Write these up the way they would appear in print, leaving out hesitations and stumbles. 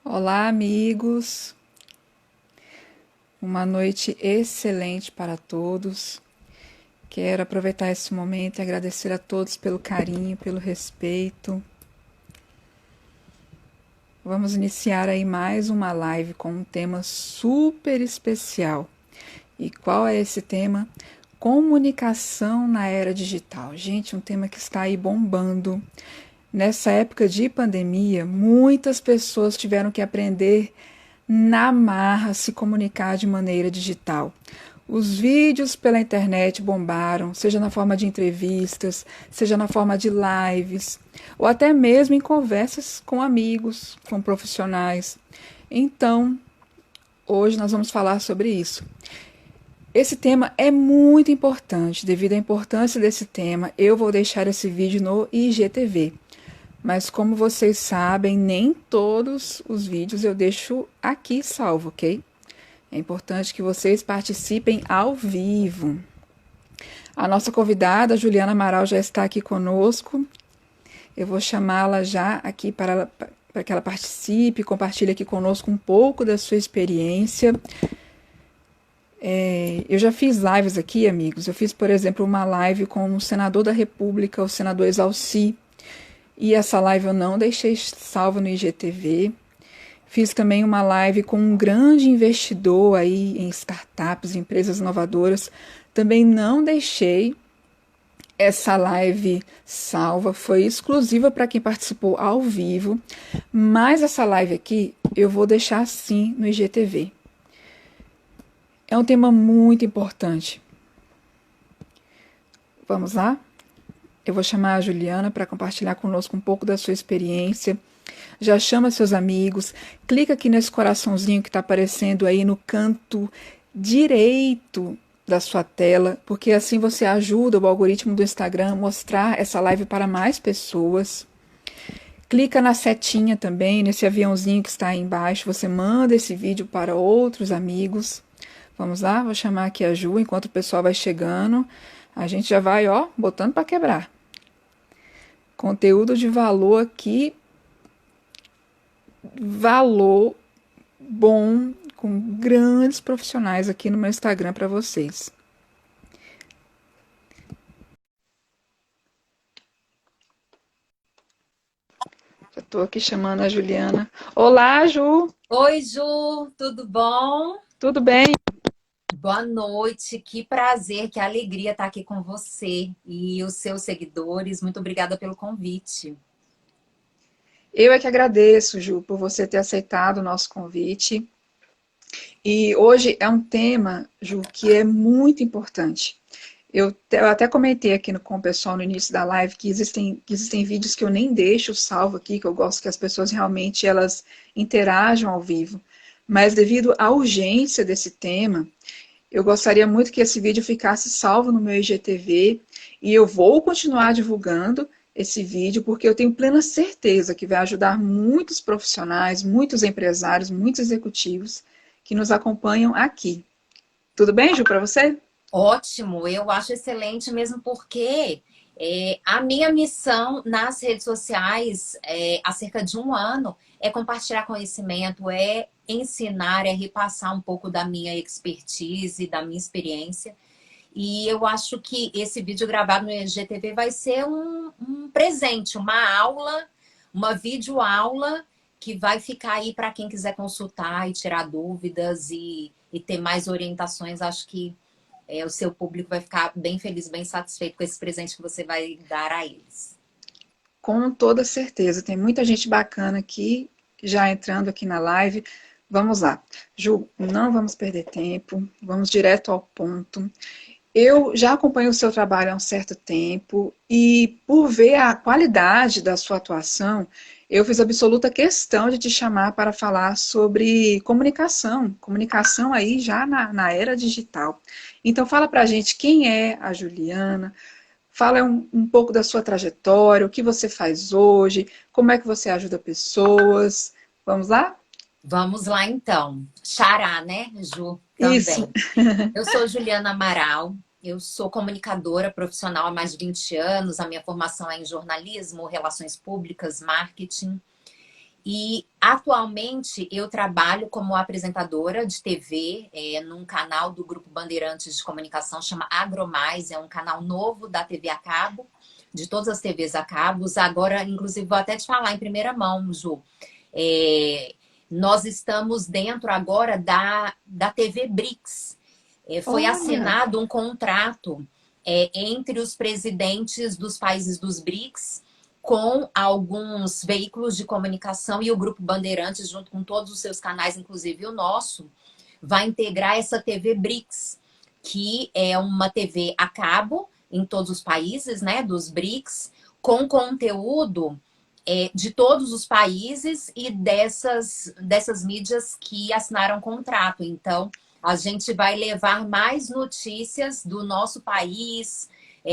Olá, amigos. Uma noite excelente para todos. Quero aproveitar esse momento e agradecer a todos pelo carinho, pelo respeito. Vamos iniciar aí mais uma live com um tema super especial. E qual é esse tema? Comunicação na era digital. Gente, um tema que está aí bombando. Nessa época de pandemia, muitas pessoas tiveram que aprender na marra se comunicar de maneira digital. Os vídeos pela internet bombaram, seja na forma de entrevistas, seja na forma de lives, ou até mesmo em conversas com amigos, com profissionais. Então, hoje nós vamos falar sobre isso. Esse tema é muito importante. Devido à importância desse tema, eu vou deixar esse vídeo no IGTV. Mas como vocês sabem, nem todos os vídeos eu deixo aqui salvo, ok? É importante que vocês participem ao vivo. A nossa convidada, Juliana Amaral, já está aqui conosco. Eu vou chamá-la já aqui para que ela participe, compartilhe aqui conosco um pouco da sua experiência. Eu já fiz lives aqui, amigos. Eu fiz, por exemplo, uma live com o senador da República, o senador Exalci. E essa live eu não deixei salva no IGTV. Fiz também uma live com um grande investidor aí em startups, empresas inovadoras. Também não deixei essa live salva, foi exclusiva para quem participou ao vivo. Mas essa live aqui eu vou deixar sim no IGTV. É um tema muito importante. Vamos lá? Eu vou chamar a Juliana para compartilhar conosco um pouco da sua experiência. Já chama seus amigos, clica aqui nesse coraçãozinho que está aparecendo aí no canto direito da sua tela, porque assim você ajuda o algoritmo do Instagram a mostrar essa live para mais pessoas. Clica na setinha também, nesse aviãozinho que está aí embaixo, você manda esse vídeo para outros amigos. Vamos lá, vou chamar aqui a Ju, enquanto o pessoal vai chegando. A gente já vai, ó, botando para quebrar. Conteúdo de valor aqui, valor bom, com grandes profissionais aqui no meu Instagram para vocês. Já estou aqui chamando a Juliana. Olá, Ju! Oi, Ju, tudo bom? Tudo bem? Boa noite, que prazer, que alegria estar aqui com você e os seus seguidores. Muito obrigada pelo convite. Eu é que agradeço, Ju, por você ter aceitado o nosso convite. E hoje é um tema, Ju, que é muito importante. Eu até comentei aqui com o pessoal no início da live que existem vídeos que eu nem deixo salvo aqui, que eu gosto que as pessoas realmente elas interajam ao vivo. Mas devido à urgência desse tema, eu gostaria muito que esse vídeo ficasse salvo no meu IGTV e eu vou continuar divulgando esse vídeo porque eu tenho plena certeza que vai ajudar muitos profissionais, muitos empresários, muitos executivos que nos acompanham aqui. Tudo bem, Ju, para você? Ótimo, eu acho excelente mesmo porque a minha missão nas redes sociais há cerca de um ano é compartilhar conhecimento, é ensinar, é repassar um pouco da minha expertise, da minha experiência. E eu acho que esse vídeo gravado no IGTV vai ser um presente, uma aula, uma videoaula que vai ficar aí para quem quiser consultar e tirar dúvidas e ter mais orientações. Acho que o seu público vai ficar bem feliz, bem satisfeito com esse presente que você vai dar a eles. Com toda certeza. Tem muita gente bacana aqui, já entrando aqui na live. Vamos lá. Ju, não vamos perder tempo, vamos direto ao ponto. Eu já acompanho o seu trabalho há um certo tempo e por ver a qualidade da sua atuação, eu fiz absoluta questão de te chamar para falar sobre comunicação, comunicação aí já na era digital. Então fala pra gente quem é a Juliana, fala um pouco da sua trajetória, o que você faz hoje, como é que você ajuda pessoas. Vamos lá? Vamos lá então. Xará, né, Ju? Isso. Também. Eu sou Juliana Amaral, eu sou comunicadora profissional há mais de 20 anos, a minha formação é em jornalismo, relações públicas, marketing. E atualmente eu trabalho como apresentadora de TV num canal do Grupo Bandeirantes de Comunicação, chama AgroMais, é um canal novo da TV a cabo, de todas as TVs a cabos. Agora, inclusive, vou até te falar em primeira mão, Ju. É, nós estamos dentro agora da TV BRICS. Foi Olha, assinado um contrato entre os presidentes dos países dos BRICS com alguns veículos de comunicação e o Grupo Bandeirantes, junto com todos os seus canais, inclusive o nosso, vai integrar essa TV BRICS, que é uma TV a cabo em todos os países, né, dos BRICS, com conteúdo de todos os países e dessas mídias que assinaram contrato. Então, a gente vai levar mais notícias do nosso país,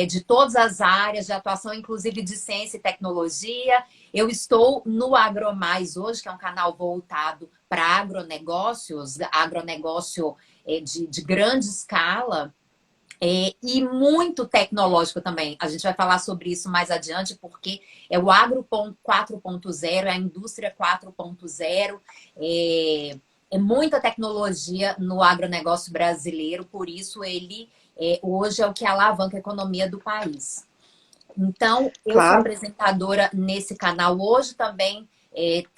de todas as áreas de atuação, inclusive de ciência e tecnologia. Eu estou no AgroMais hoje, que é um canal voltado para agronegócio de grande escala, e muito tecnológico também. A gente vai falar sobre isso mais adiante, porque é o Agro 4.0, é a indústria 4.0, é muita tecnologia no agronegócio brasileiro, por isso ele hoje é o que alavanca a economia do país. Então, eu sou claro. apresentadora nesse canal hoje também,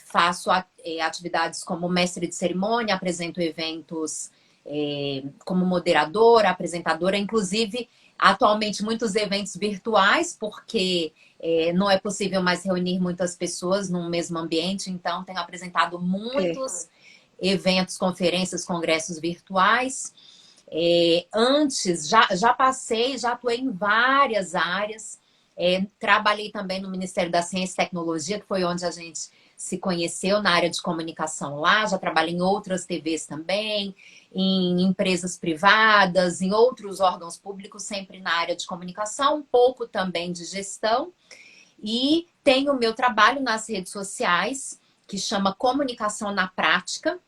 faço atividades como mestre de cerimônia, apresento eventos como moderadora, apresentadora, inclusive atualmente muitos eventos virtuais, porque não é possível mais reunir muitas pessoas no mesmo ambiente, então tenho apresentado É. muitos eventos, conferências, congressos virtuais. Antes, já passei, já atuei em várias áreas. Trabalhei também no Ministério da Ciência e Tecnologia, que foi onde a gente se conheceu na área de comunicação lá. Já trabalhei em outras TVs também, em empresas privadas, em outros órgãos públicos, sempre na área de comunicação, um pouco também de gestão. E tenho o meu trabalho nas redes sociais, que chama Comunicação na Prática.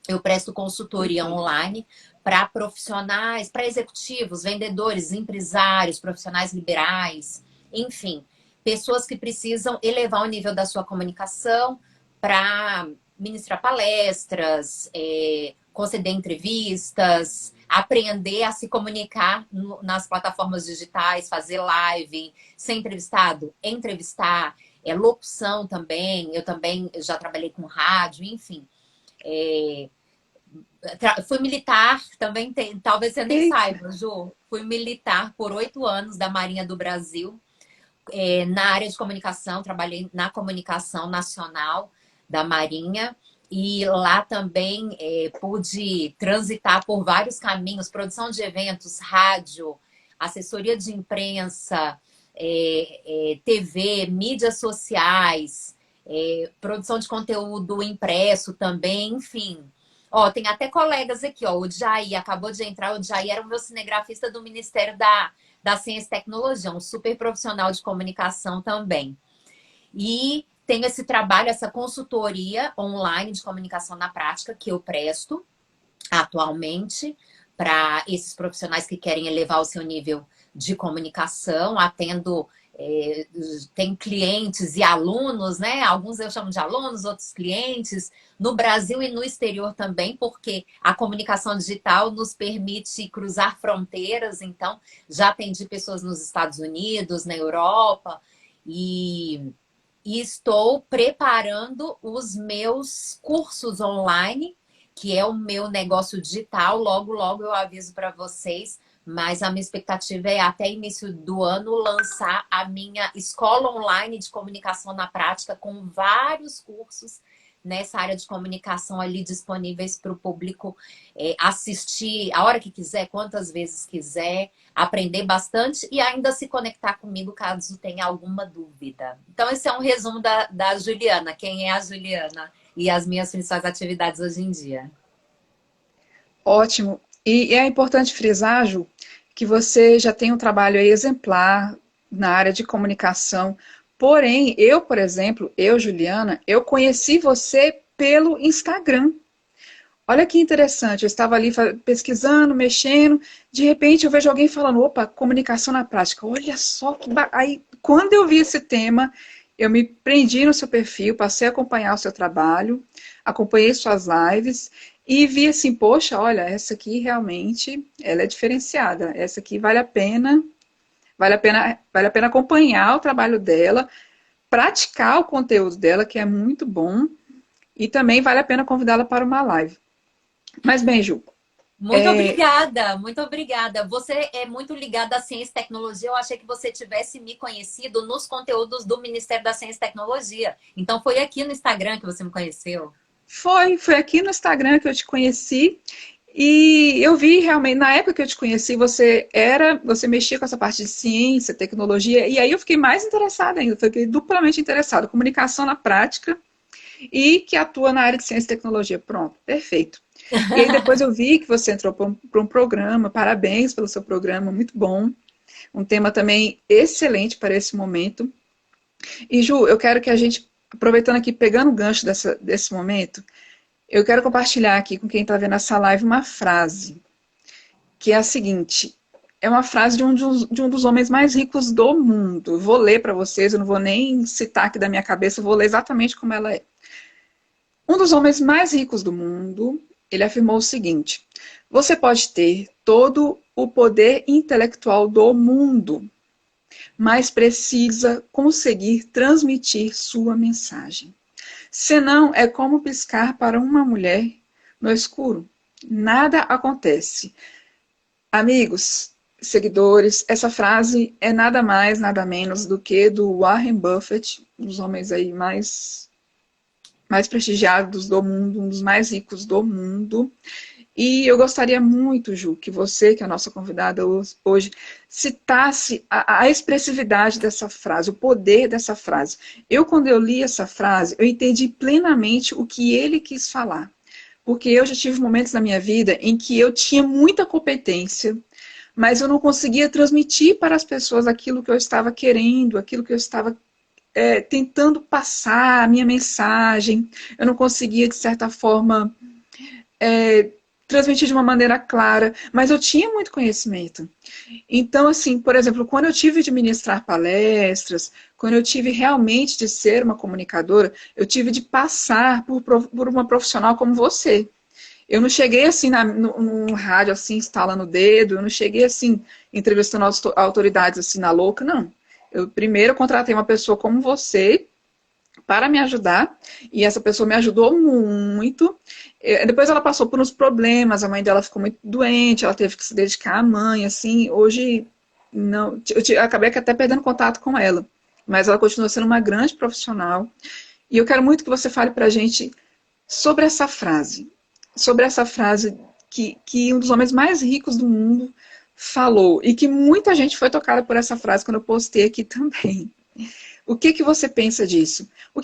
Eu presto consultoria online para profissionais, para executivos, vendedores, empresários, profissionais liberais, enfim, pessoas que precisam elevar o nível da sua comunicação para ministrar palestras, conceder entrevistas, aprender a se comunicar nas plataformas digitais, fazer live, ser entrevistado, entrevistar, locução também. Eu também já trabalhei com rádio, enfim. Fui militar, também tem, talvez você nem Eita, saiba, Ju. Fui militar por 8 anos da Marinha do Brasil, na área de comunicação, trabalhei na comunicação nacional da Marinha. E lá também pude transitar por vários caminhos, produção de eventos, rádio, assessoria de imprensa, TV, mídias sociais, produção de conteúdo impresso também, enfim. Ó, tem até colegas aqui, ó, o Jair acabou de entrar, o Jair era o meu cinegrafista do Ministério da Ciência e Tecnologia, um super profissional de comunicação também. E tenho esse trabalho, essa consultoria online de comunicação na prática que eu presto atualmente para esses profissionais que querem elevar o seu nível de comunicação, atendo tem clientes e alunos, né? Alguns eu chamo de alunos, outros clientes, no Brasil e no exterior também, porque a comunicação digital nos permite cruzar fronteiras. Então, já atendi pessoas nos Estados Unidos, na Europa, e estou preparando os meus cursos online, que é o meu negócio digital. Logo, logo eu aviso para vocês. Mas a minha expectativa é até início do ano lançar a minha escola online de comunicação na prática com vários cursos nessa área de comunicação ali disponíveis para o público assistir a hora que quiser, quantas vezes quiser, aprender bastante e ainda se conectar comigo caso tenha alguma dúvida. Então esse é um resumo da Juliana, quem é a Juliana e as minhas principais atividades hoje em dia. ótimo. E é importante frisar, Ju, que você já tem um trabalho aí exemplar na área de comunicação. Porém, eu, por exemplo, eu, Juliana, eu conheci você pelo Instagram. Olha que interessante, eu estava ali pesquisando, mexendo, de repente eu vejo alguém falando, opa, comunicação na prática. Olha só que aí quando eu vi esse tema, eu me prendi no seu perfil, passei a acompanhar o seu trabalho, acompanhei suas lives e vi assim, poxa, olha, essa aqui realmente, ela é diferenciada, essa aqui vale a pena, vale a pena acompanhar o trabalho dela, praticar o conteúdo dela, que é muito bom, e também vale a pena convidá-la para uma live. Mas bem, Ju, Muito obrigada, muito obrigada. Você é muito ligada à ciência e tecnologia. Eu achei que você tivesse me conhecido nos conteúdos do Ministério da Ciência e Tecnologia. Então foi aqui no Instagram que você me conheceu. foi aqui no Instagram que eu te conheci. E eu vi realmente, na época que eu te conheci, você mexia com essa parte de ciência, tecnologia, e aí eu fiquei mais interessada ainda, fiquei duplamente interessada, comunicação na prática e que atua na área de ciência e tecnologia. Pronto, perfeito. E aí depois eu vi que você entrou para um programa, parabéns pelo seu programa, muito bom. Um tema também excelente para esse momento. E Ju, eu quero que a gente, aproveitando aqui, pegando o gancho desse momento, eu quero compartilhar aqui com quem está vendo essa live uma frase, que é a seguinte: é uma frase de um dos homens mais ricos do mundo. Eu vou ler para vocês, eu não vou nem citar aqui da minha cabeça, eu vou ler exatamente como ela é. Um dos homens mais ricos do mundo, ele afirmou o seguinte: você pode ter todo o poder intelectual do mundo, mas precisa conseguir transmitir sua mensagem. Senão, é como piscar para uma mulher no escuro. Nada acontece. Amigos, seguidores, essa frase é nada mais, nada menos do que do Warren Buffett, um dos homens aí mais prestigiados do mundo, um dos mais ricos do mundo. E eu gostaria muito, Ju, que você, que é a nossa convidada hoje, citasse a expressividade dessa frase, o poder dessa frase. Quando eu li essa frase, eu entendi plenamente o que ele quis falar. Porque eu já tive momentos na minha vida em que eu tinha muita competência, mas eu não conseguia transmitir para as pessoas aquilo que eu estava querendo, aquilo que eu estava tentando passar, a minha mensagem. Eu não conseguia, de certa forma, transmitir de uma maneira clara, mas eu tinha muito conhecimento. Então, assim, por exemplo, quando eu tive de ministrar palestras, quando eu tive realmente de ser uma comunicadora, eu tive de passar por uma profissional como você. Eu não cheguei assim no rádio, assim, estalando o dedo, eu não cheguei assim, entrevistando autoridades assim na louca, não. Eu primeiro contratei uma pessoa como você para me ajudar, e essa pessoa me ajudou muito. Depois ela passou por uns problemas, a mãe dela ficou muito doente, ela teve que se dedicar à mãe, assim, hoje não, acabei até perdendo contato com ela, mas ela continua sendo uma grande profissional, e eu quero muito que você fale para a gente sobre sobre essa frase que um dos homens mais ricos do mundo falou, e que muita gente foi tocada por essa frase quando eu postei aqui também. O que você pensa disso? Por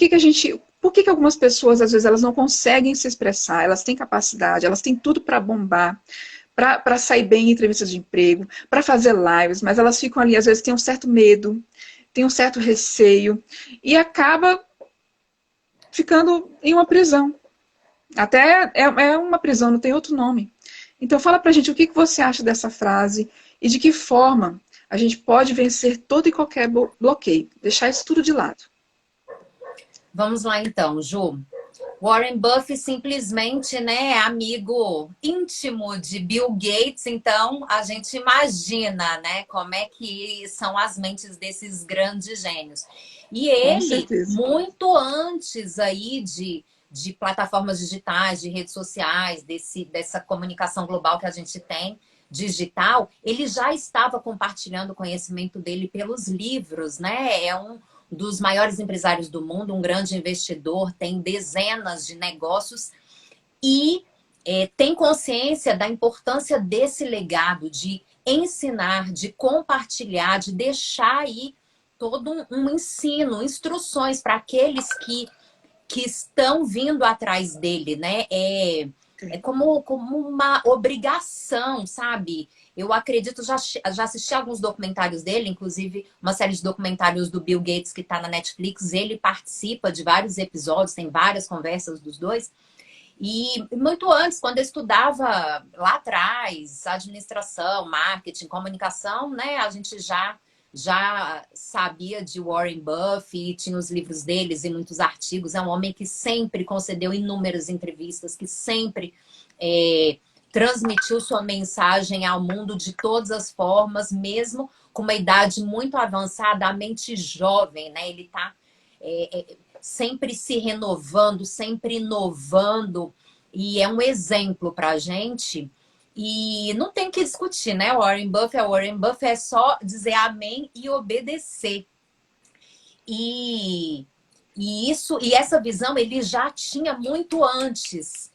que algumas pessoas, às vezes, elas não conseguem se expressar, elas têm capacidade, elas têm tudo para bombar, para sair bem em entrevistas de emprego, para fazer lives, mas elas ficam ali, às vezes, têm um certo medo, têm um certo receio, e acaba ficando em uma prisão. Até é uma prisão, não tem outro nome. Então fala pra gente o que você acha dessa frase e de que forma a gente pode vencer todo e qualquer bloqueio, deixar isso tudo de lado. Vamos lá então, Ju. Warren Buffett simplesmente, né, é amigo íntimo de Bill Gates, então a gente imagina, né, como é que são as mentes desses grandes gênios. E Com ele, certeza. muito antes aí de plataformas digitais, de redes sociais, dessa comunicação global que a gente tem, digital, ele já estava compartilhando o conhecimento dele pelos livros, né? É um dos maiores empresários do mundo, um grande investidor, tem dezenas de negócios e tem consciência da importância desse legado, de ensinar, de compartilhar, de deixar aí todo um ensino, instruções para aqueles que estão vindo atrás dele, né? É como uma obrigação, sabe? Eu acredito, já assisti alguns documentários dele, inclusive uma série de documentários do Bill Gates que está na Netflix. Ele participa de vários episódios, tem várias conversas dos dois. E muito antes, quando eu estudava lá atrás, administração, marketing, comunicação, né? A gente já sabia de Warren Buffett, tinha os livros deles e muitos artigos. É um homem que sempre concedeu inúmeras entrevistas, que sempre transmitiu sua mensagem ao mundo de todas as formas, mesmo com uma idade muito avançada, a mente jovem, né? Ele está sempre se renovando, sempre inovando, e é um exemplo para a gente. E não tem que discutir, né? Warren Buffett é só dizer amém e obedecer. E essa visão ele já tinha muito antes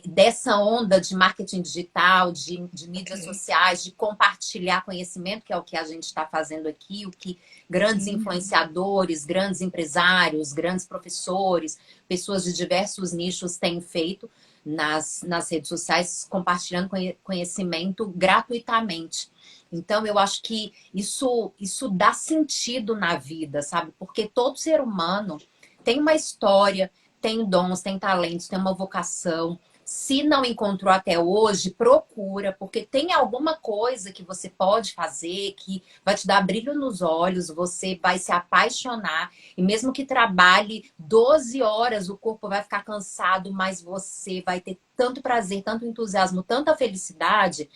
dessa onda de marketing digital, de mídias sociais, de compartilhar conhecimento, que é o que a gente está fazendo aqui, o que grandes influenciadores, grandes empresários, grandes professores, pessoas de diversos nichos têm feito nas redes sociais, compartilhando conhecimento gratuitamente. Então, eu acho que isso dá sentido na vida, sabe? Porque todo ser humano tem uma história, tem dons, tem talentos, tem uma vocação. Se não encontrou até hoje, procura, porque tem alguma coisa que você pode fazer que vai te dar brilho nos olhos, você vai se apaixonar. E mesmo que trabalhe 12 horas, o corpo vai ficar cansado, mas você vai ter tanto prazer, tanto entusiasmo, tanta felicidade,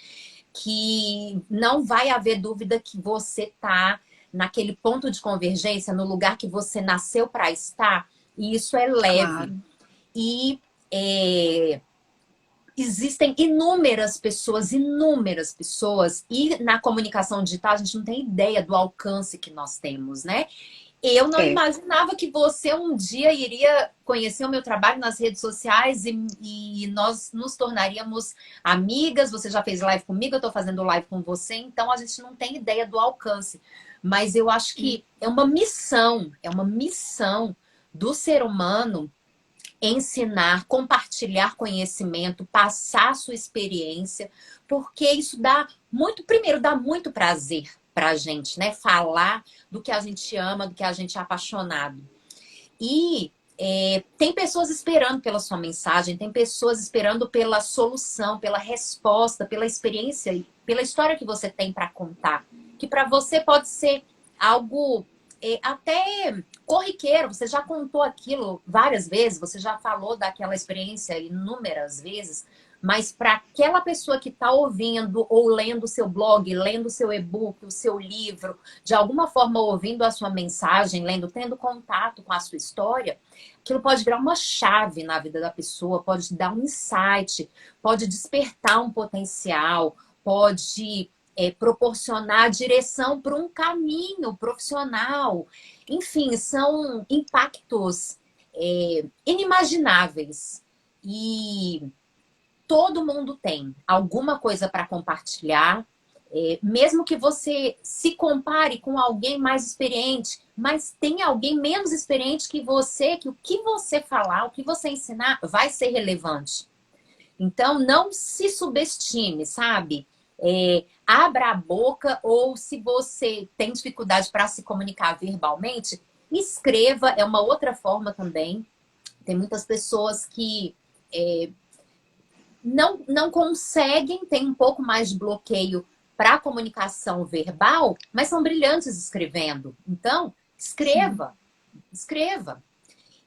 que não vai haver dúvida que você está naquele ponto de convergência, no lugar que você nasceu para estar, e isso é leve. Claro. E existem inúmeras pessoas, e na comunicação digital a gente não tem ideia do alcance que nós temos, né? Eu não imaginava que você um dia iria conhecer o meu trabalho nas redes sociais e nós nos tornaríamos amigas. Você já fez live comigo, eu estou fazendo live com você, então a gente não tem ideia do alcance. Mas eu acho que é uma missão do ser humano ensinar, compartilhar conhecimento, passar sua experiência, porque isso dá muito prazer pra gente, né? Falar do que a gente ama, do que a gente é apaixonado. E tem pessoas esperando pela sua mensagem, tem pessoas esperando pela solução, pela resposta, pela experiência, pela história que você tem para contar. Que para você pode ser algo até corriqueiro, você já contou aquilo várias vezes, você já falou daquela experiência inúmeras vezes, mas para aquela pessoa que está ouvindo ou lendo o seu blog, lendo o seu e-book, o seu livro, de alguma forma ouvindo a sua mensagem, lendo, tendo contato com a sua história, aquilo pode virar uma chave na vida da pessoa, pode dar um insight, pode despertar um potencial, pode proporcionar direção para um caminho profissional. Enfim, são impactos inimagináveis. E todo mundo tem alguma coisa para compartilhar, mesmo que você se compare com alguém mais experiente, mas tem alguém menos experiente que você, que o que você falar, o que você ensinar vai ser relevante. Então, não se subestime, sabe? Abra a boca, ou se você tem dificuldade para se comunicar verbalmente, escreva, é uma outra forma também. Tem muitas pessoas que não conseguem, tem um pouco mais de bloqueio para a comunicação verbal, mas são brilhantes escrevendo. Então, escreva.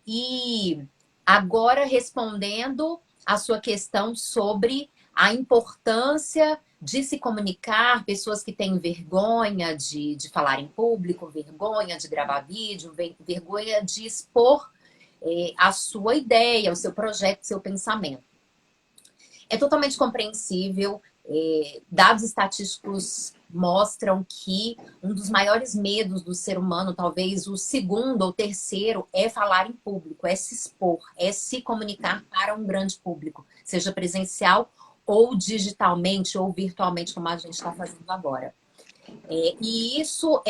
E agora, respondendo a sua questão sobre a importância de se comunicar, pessoas que têm vergonha de falar em público, vergonha de gravar vídeo, vergonha de expor a sua ideia, o seu projeto, o seu pensamento. É totalmente compreensível. Dados estatísticos mostram que um dos maiores medos do ser humano, talvez o segundo ou terceiro, é falar em público, é se expor, é se comunicar para um grande público, seja presencial ou digitalmente ou virtualmente, como a gente está fazendo agora. E isso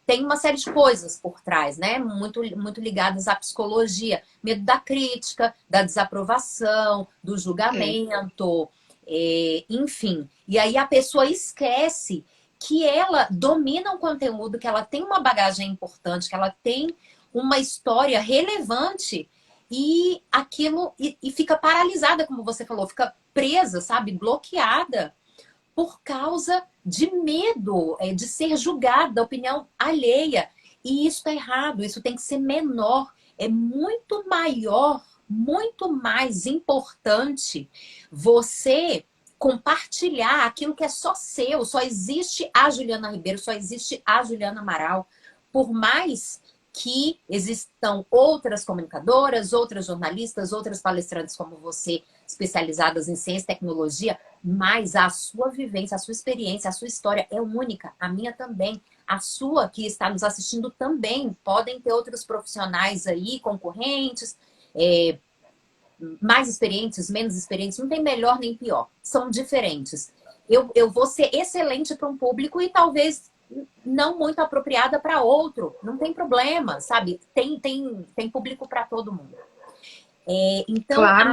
tem uma série de coisas por trás, né? Muito ligadas à psicologia. Medo da crítica, da desaprovação, do julgamento, enfim. E aí a pessoa esquece que ela domina um conteúdo, que ela tem uma bagagem importante, que ela tem uma história relevante, e aquilo e fica paralisada, como você falou, fica presa, sabe? Bloqueada por causa de medo, de ser julgado, da opinião alheia. E isso está errado, isso tem que ser menor. É muito maior, muito mais importante você compartilhar aquilo que é só seu. Só existe a Juliana Ribeiro, só existe a Juliana Amaral. Por mais que existam outras comunicadoras, outras jornalistas, outras palestrantes como você, especializadas em ciência e tecnologia, mas a sua vivência, a sua experiência, a sua história é única, a minha também. A sua que está nos assistindo também. Podem ter outros profissionais aí, concorrentes, mais experientes, menos experientes. Não tem melhor nem pior. São diferentes. Eu vou ser excelente para um público e talvez não muito apropriada para outro. Não tem problema, sabe? Tem público para todo mundo. Então, Claro.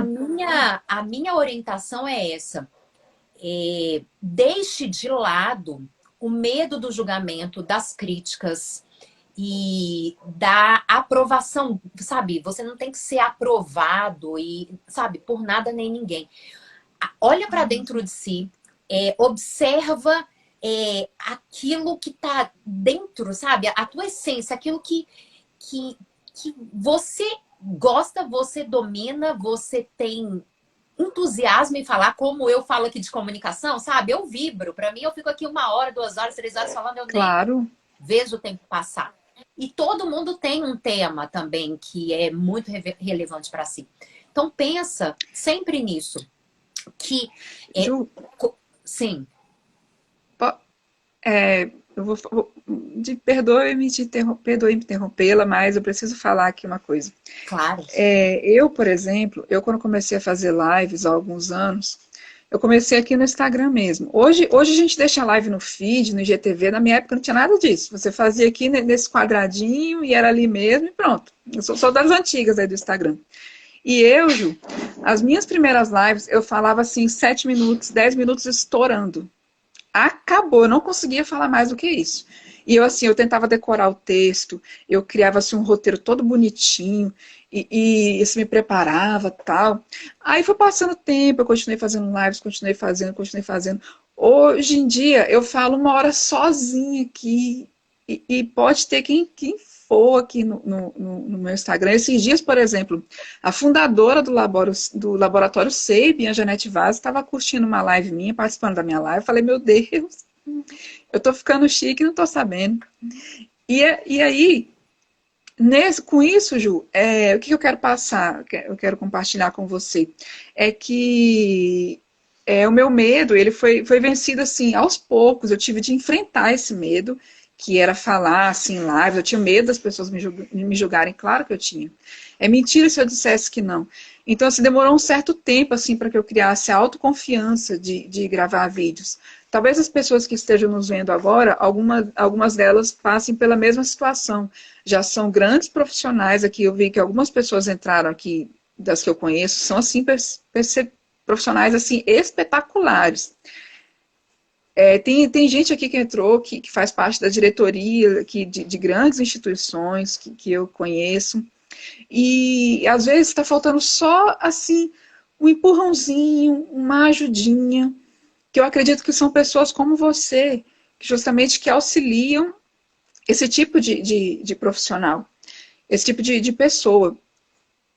a minha orientação é essa. Deixe de lado o medo do julgamento, das críticas e da aprovação, sabe? Você não tem que ser aprovado e, sabe, por nada nem ninguém. Olha para dentro de si, observa aquilo que está dentro, sabe? A tua essência, aquilo que você gosta, você domina, você tem entusiasmo em falar, como eu falo aqui de comunicação, sabe? Eu vibro. Para mim, eu fico aqui 1 hora, 2 horas, 3 horas falando, eu nem Claro. vejo o tempo passar. E todo mundo tem um tema também que é muito relevante para si. Então, pensa sempre nisso. Que, Ju, sim. eu perdoe-me interrompê-la, mas eu preciso falar aqui uma coisa. Claro. Eu, por exemplo, quando comecei a fazer lives há alguns anos, eu comecei aqui no Instagram mesmo. Hoje a gente deixa a live no feed, no IGTV. Na minha época não tinha nada disso. Você fazia aqui nesse quadradinho e era ali mesmo e pronto. Eu sou das antigas aí do Instagram. E Ju, as minhas primeiras lives, eu falava assim, 7 minutos, 10 minutos estourando. Acabou, eu não conseguia falar mais do que isso. E eu tentava decorar o texto, eu criava assim, um roteiro todo bonitinho, e isso me preparava, tal. Aí foi passando o tempo, eu continuei fazendo lives, continuei fazendo. Hoje em dia, eu falo 1 hora sozinha aqui, e pode ter quem for aqui no meu Instagram. Esses dias, por exemplo, a fundadora do laboratório SEIB, a Janete Vaz, estava curtindo uma live minha, participando da minha live. Eu falei, meu Deus, eu tô ficando chique e não tô sabendo. E aí, com isso, Ju, o que eu quero passar, eu quero compartilhar com você, é que o meu medo, ele foi vencido assim, aos poucos. Eu tive de enfrentar esse medo, que era falar assim, em live. Eu tinha medo das pessoas me julgarem, claro que eu tinha. É mentira se eu dissesse que não. Então, assim, demorou um certo tempo, assim, para que eu criasse a autoconfiança de gravar vídeos. Talvez as pessoas que estejam nos vendo agora, algumas delas passem pela mesma situação. Já são grandes profissionais aqui. Eu vi que algumas pessoas entraram aqui, das que eu conheço, são, assim, profissionais, assim, espetaculares. Tem gente aqui que entrou, que faz parte da diretoria aqui de grandes instituições que eu conheço. E às vezes está faltando só assim um empurrãozinho, uma ajudinha, que eu acredito que são pessoas como você, que justamente que auxiliam esse tipo de profissional, esse tipo de pessoa.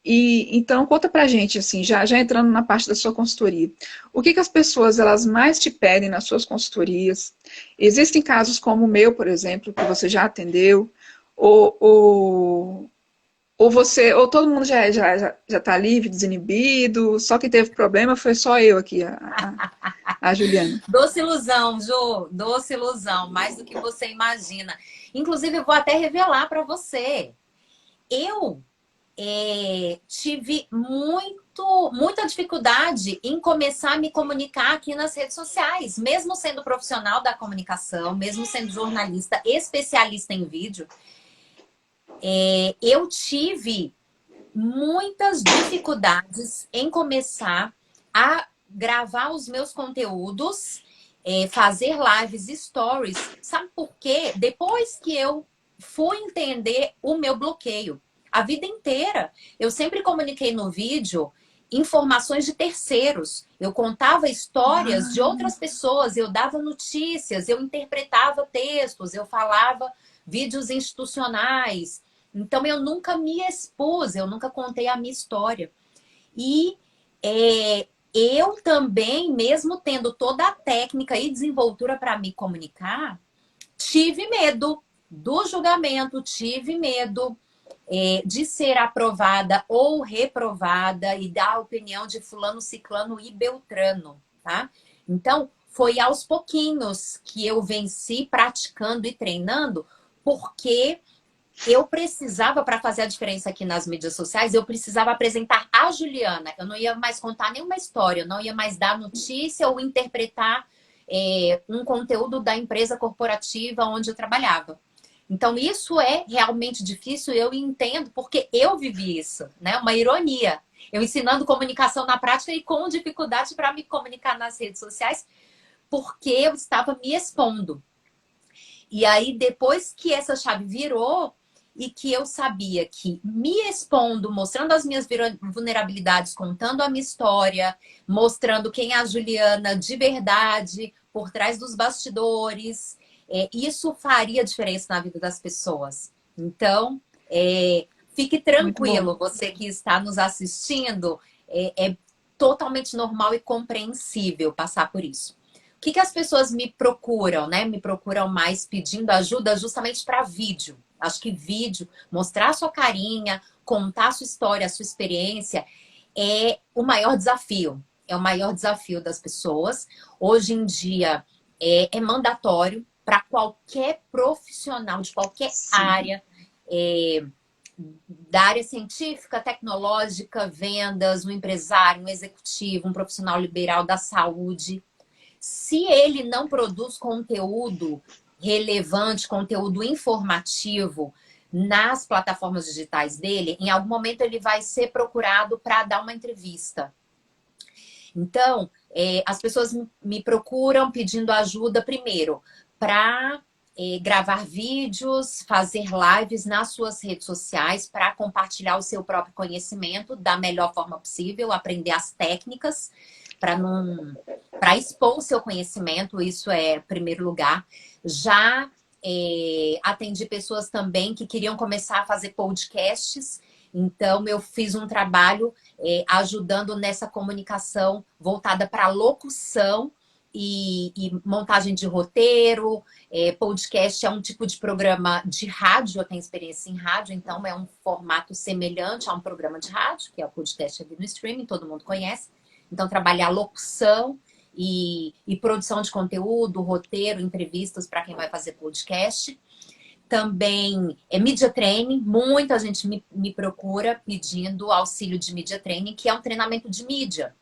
E então conta pra gente, assim, já entrando na parte da sua consultoria, o que as pessoas elas mais te pedem nas suas consultorias? Existem casos como o meu, por exemplo, que você já atendeu, ou ou todo mundo já está livre, desinibido, só quem teve problema foi só eu aqui, a Juliana. Doce ilusão, Jô, doce ilusão, mais do que você imagina. Inclusive, eu vou até revelar para você. Eu tive muita dificuldade em começar a me comunicar aqui nas redes sociais, mesmo sendo profissional da comunicação, mesmo sendo jornalista, especialista em vídeo. Eu tive muitas dificuldades em começar a gravar os meus conteúdos, fazer lives, stories. Sabe por quê? Depois que eu fui entender o meu bloqueio. A vida inteira, eu sempre comuniquei no vídeo informações de terceiros. Eu contava histórias de Ah, outras pessoas, eu dava notícias, eu interpretava textos, eu falava vídeos institucionais. Então, eu nunca me expus, eu nunca contei a minha história. E eu também, mesmo tendo toda a técnica e desenvoltura para me comunicar, tive medo do julgamento, tive medo de ser aprovada ou reprovada e dar a opinião de fulano, ciclano e beltrano, tá? Então, foi aos pouquinhos que eu venci praticando e treinando, porque eu precisava, para fazer a diferença aqui nas mídias sociais, eu precisava apresentar a Juliana. Eu não ia mais contar nenhuma história, eu não ia mais dar notícia ou interpretar um conteúdo da empresa corporativa onde eu trabalhava. Então, isso é realmente difícil, eu entendo, porque eu vivi isso, né? Uma ironia. Eu ensinando comunicação na prática e com dificuldade para me comunicar nas redes sociais, porque eu estava me expondo. E aí, depois que essa chave virou e que eu sabia que me expondo, mostrando as minhas vulnerabilidades, contando a minha história, mostrando quem é a Juliana de verdade, por trás dos bastidores, isso faria diferença na vida das pessoas. Então, fique muito bom. tranquilo, você que está nos assistindo, é totalmente normal e compreensível passar por isso. O que as pessoas me procuram, né? Me procuram mais pedindo ajuda justamente para vídeo. Acho que vídeo, mostrar a sua carinha, contar a sua história, a sua experiência, é o maior desafio. É o maior desafio das pessoas. Hoje em dia é mandatório para qualquer profissional de qualquer Sim. área, da área científica, tecnológica, vendas, um empresário, um executivo, um profissional liberal da saúde. Se ele não produz conteúdo relevante, conteúdo informativo nas plataformas digitais dele, em algum momento ele vai ser procurado para dar uma entrevista. Então, as pessoas me procuram pedindo ajuda, primeiro, para gravar vídeos, fazer lives nas suas redes sociais para compartilhar o seu próprio conhecimento da melhor forma possível, aprender as técnicas para expor o seu conhecimento, isso é primeiro lugar. Já atendi pessoas também que queriam começar a fazer podcasts, então eu fiz um trabalho ajudando nessa comunicação voltada para locução e montagem de roteiro. Podcast é um tipo de programa de rádio, eu tenho experiência em rádio, então é um formato semelhante a um programa de rádio, que é o podcast aqui no streaming, todo mundo conhece. Então, trabalhar locução e produção de conteúdo, roteiro, entrevistas para quem vai fazer podcast. Também media training, muita gente me procura pedindo auxílio de media training, que é um treinamento de mídia,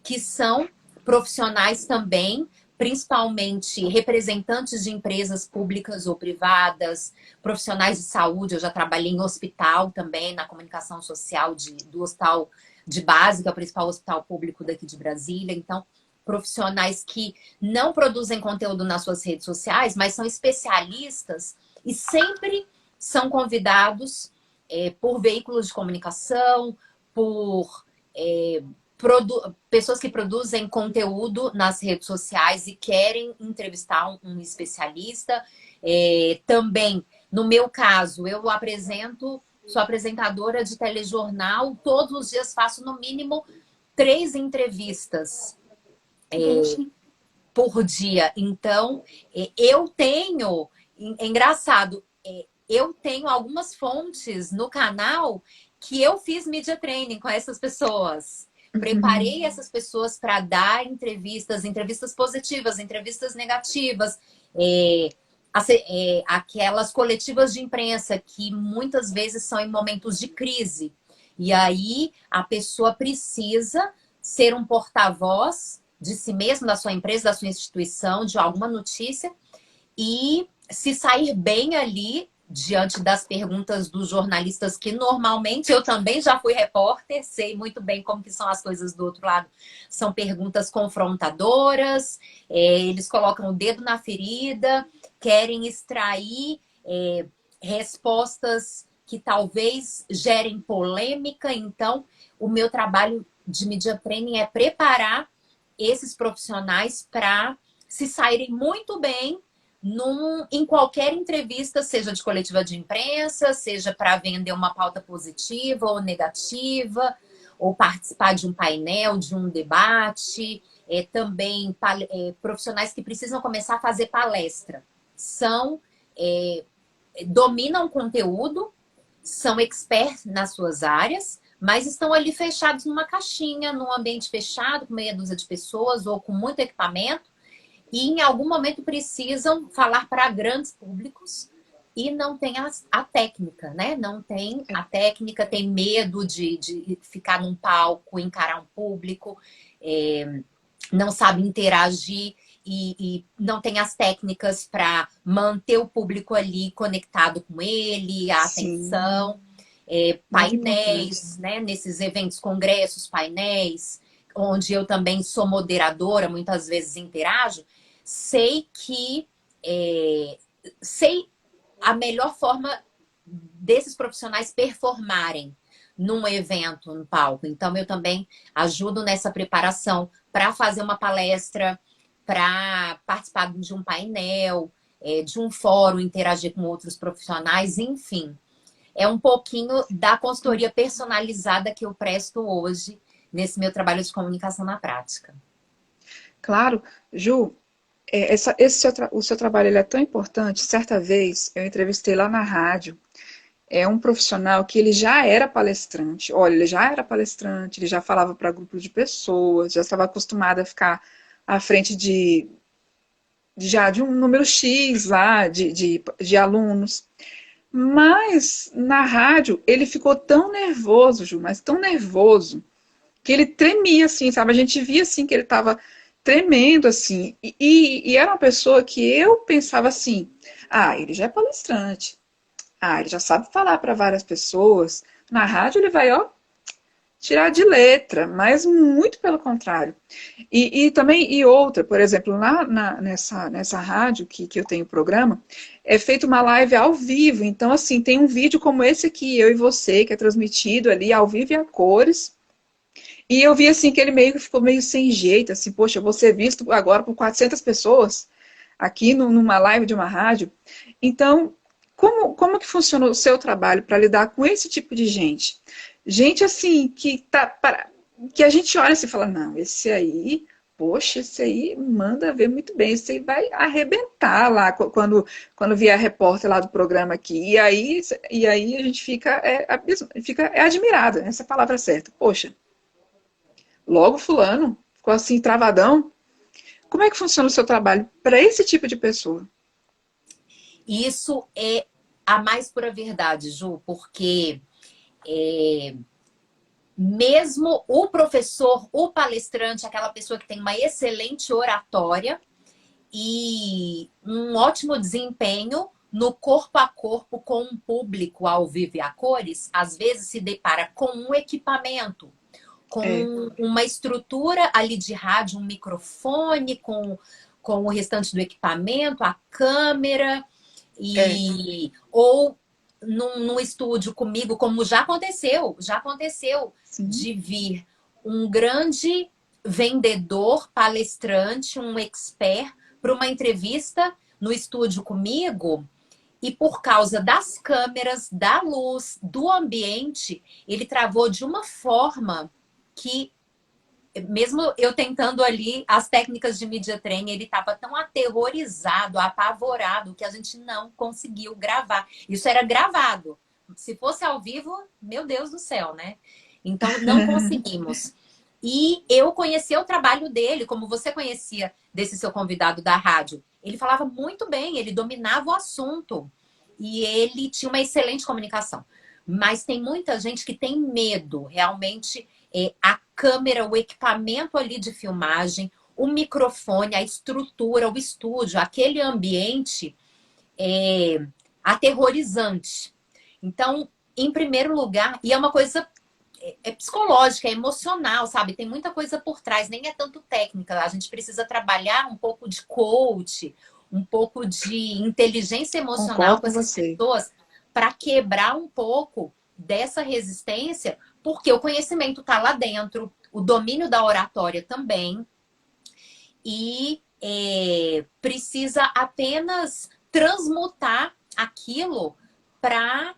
que são profissionais também, principalmente representantes de empresas públicas ou privadas, profissionais de saúde. Eu já trabalhei em hospital também, na comunicação social do hospital de base, que é o principal hospital público daqui de Brasília. Então, profissionais que não produzem conteúdo nas suas redes sociais, mas são especialistas e sempre são convidados por veículos de comunicação, por pessoas que produzem conteúdo nas redes sociais e querem entrevistar um especialista. Também, no meu caso, eu sou apresentadora de telejornal, todos os dias faço no mínimo 3 entrevistas por dia. Então, eu tenho, é engraçado, eu tenho algumas fontes no canal que eu fiz media training com essas pessoas. Preparei essas pessoas para dar entrevistas positivas, entrevistas negativas, aquelas coletivas de imprensa que muitas vezes são em momentos de crise. E aí a pessoa precisa ser um porta-voz de si mesmo, da sua empresa, da sua instituição, de alguma notícia, e se sair bem ali diante das perguntas dos jornalistas, que normalmente eu também já fui repórter, sei muito bem como que são as coisas do outro lado. São perguntas confrontadoras, eles colocam o dedo na ferida, querem extrair respostas que talvez gerem polêmica. Então, o meu trabalho de media training é preparar esses profissionais para se saírem muito bem em qualquer entrevista, seja de coletiva de imprensa, seja para vender uma pauta positiva ou negativa, ou participar de um painel, de um debate. Também profissionais que precisam começar a fazer palestra. Dominam o conteúdo, são experts nas suas áreas, mas estão ali fechados numa caixinha, num ambiente fechado, com meia dúzia de pessoas ou com muito equipamento, e em algum momento precisam falar para grandes públicos e não tem a técnica, né? Não tem a técnica, tem medo de ficar num palco, encarar um público, não sabe interagir e não tem as técnicas para manter o público ali conectado com ele, a atenção. Painéis, né? Nesses eventos, congressos, painéis, onde eu também sou moderadora, muitas vezes interajo, sei a melhor forma desses profissionais performarem num evento, no palco. Então, eu também ajudo nessa preparação para fazer uma palestra, para participar de um painel, de um fórum, interagir com outros profissionais, enfim. É um pouquinho da consultoria personalizada que eu presto hoje nesse meu trabalho de comunicação na prática. Claro, Ju, o seu trabalho ele é tão importante. Certa vez eu entrevistei lá na rádio um profissional que ele já era palestrante. Olha, ele já era palestrante, ele já falava para grupos de pessoas, já estava acostumado a ficar à frente de um número X lá de alunos. Mas na rádio ele ficou tão nervoso, Ju, mas tão nervoso, que ele tremia assim, sabe? A gente via assim que ele estava tremendo assim. E era uma pessoa que eu pensava assim: ah, ele já é palestrante. Ah, ele já sabe falar para várias pessoas. Na rádio ele vai, ó, tirar de letra, mas muito pelo contrário. E outra, por exemplo, nessa rádio que eu tenho programa, é feita uma live ao vivo. Então, assim, tem um vídeo como esse aqui, eu e você, que é transmitido ali ao vivo e a cores. E eu vi, assim, que ele meio que ficou meio sem jeito, assim, poxa, eu vou ser visto agora por 400 pessoas aqui numa live de uma rádio. Então, como que funciona o seu trabalho para lidar com esse tipo de gente? Gente, assim, que a gente olha assim e fala, não, esse aí, poxa, esse aí manda ver muito bem, esse aí vai arrebentar lá quando vier a repórter lá do programa aqui. E aí a gente fica admirada, essa é a palavra certa. Poxa, logo fulano, ficou assim, travadão. Como é que funciona o seu trabalho para esse tipo de pessoa? Isso é a mais pura verdade, Ju, porque mesmo o professor, o palestrante, aquela pessoa que tem uma excelente oratória e um ótimo desempenho no corpo a corpo com um público ao vivo e a cores, às vezes se depara com um equipamento, com uma estrutura ali de rádio, um microfone, com o restante do equipamento, a câmera, ou num estúdio comigo, como já aconteceu Sim. de vir um grande vendedor, palestrante, um expert para uma entrevista no estúdio comigo, e por causa das câmeras, da luz, do ambiente, ele travou de uma forma que, mesmo eu tentando ali as técnicas de media training, ele estava tão aterrorizado, apavorado, que a gente não conseguiu gravar. Isso era gravado. Se fosse ao vivo, meu Deus do céu, né? Então, não conseguimos. E eu conheci o trabalho dele, como você conhecia desse seu convidado da rádio. Ele falava muito bem, ele dominava o assunto. E ele tinha uma excelente comunicação. Mas tem muita gente que tem medo, realmente, a câmera, o equipamento ali de filmagem, o microfone, a estrutura, o estúdio, aquele ambiente aterrorizante. Então, em primeiro lugar, e é uma coisa psicológica, é emocional, sabe? Tem muita coisa por trás, nem é tanto técnica. A gente precisa trabalhar um pouco de coach, um pouco de inteligência emocional com essas pessoas para quebrar um pouco dessa resistência, porque o conhecimento está lá dentro, o domínio da oratória também, e precisa apenas transmutar aquilo para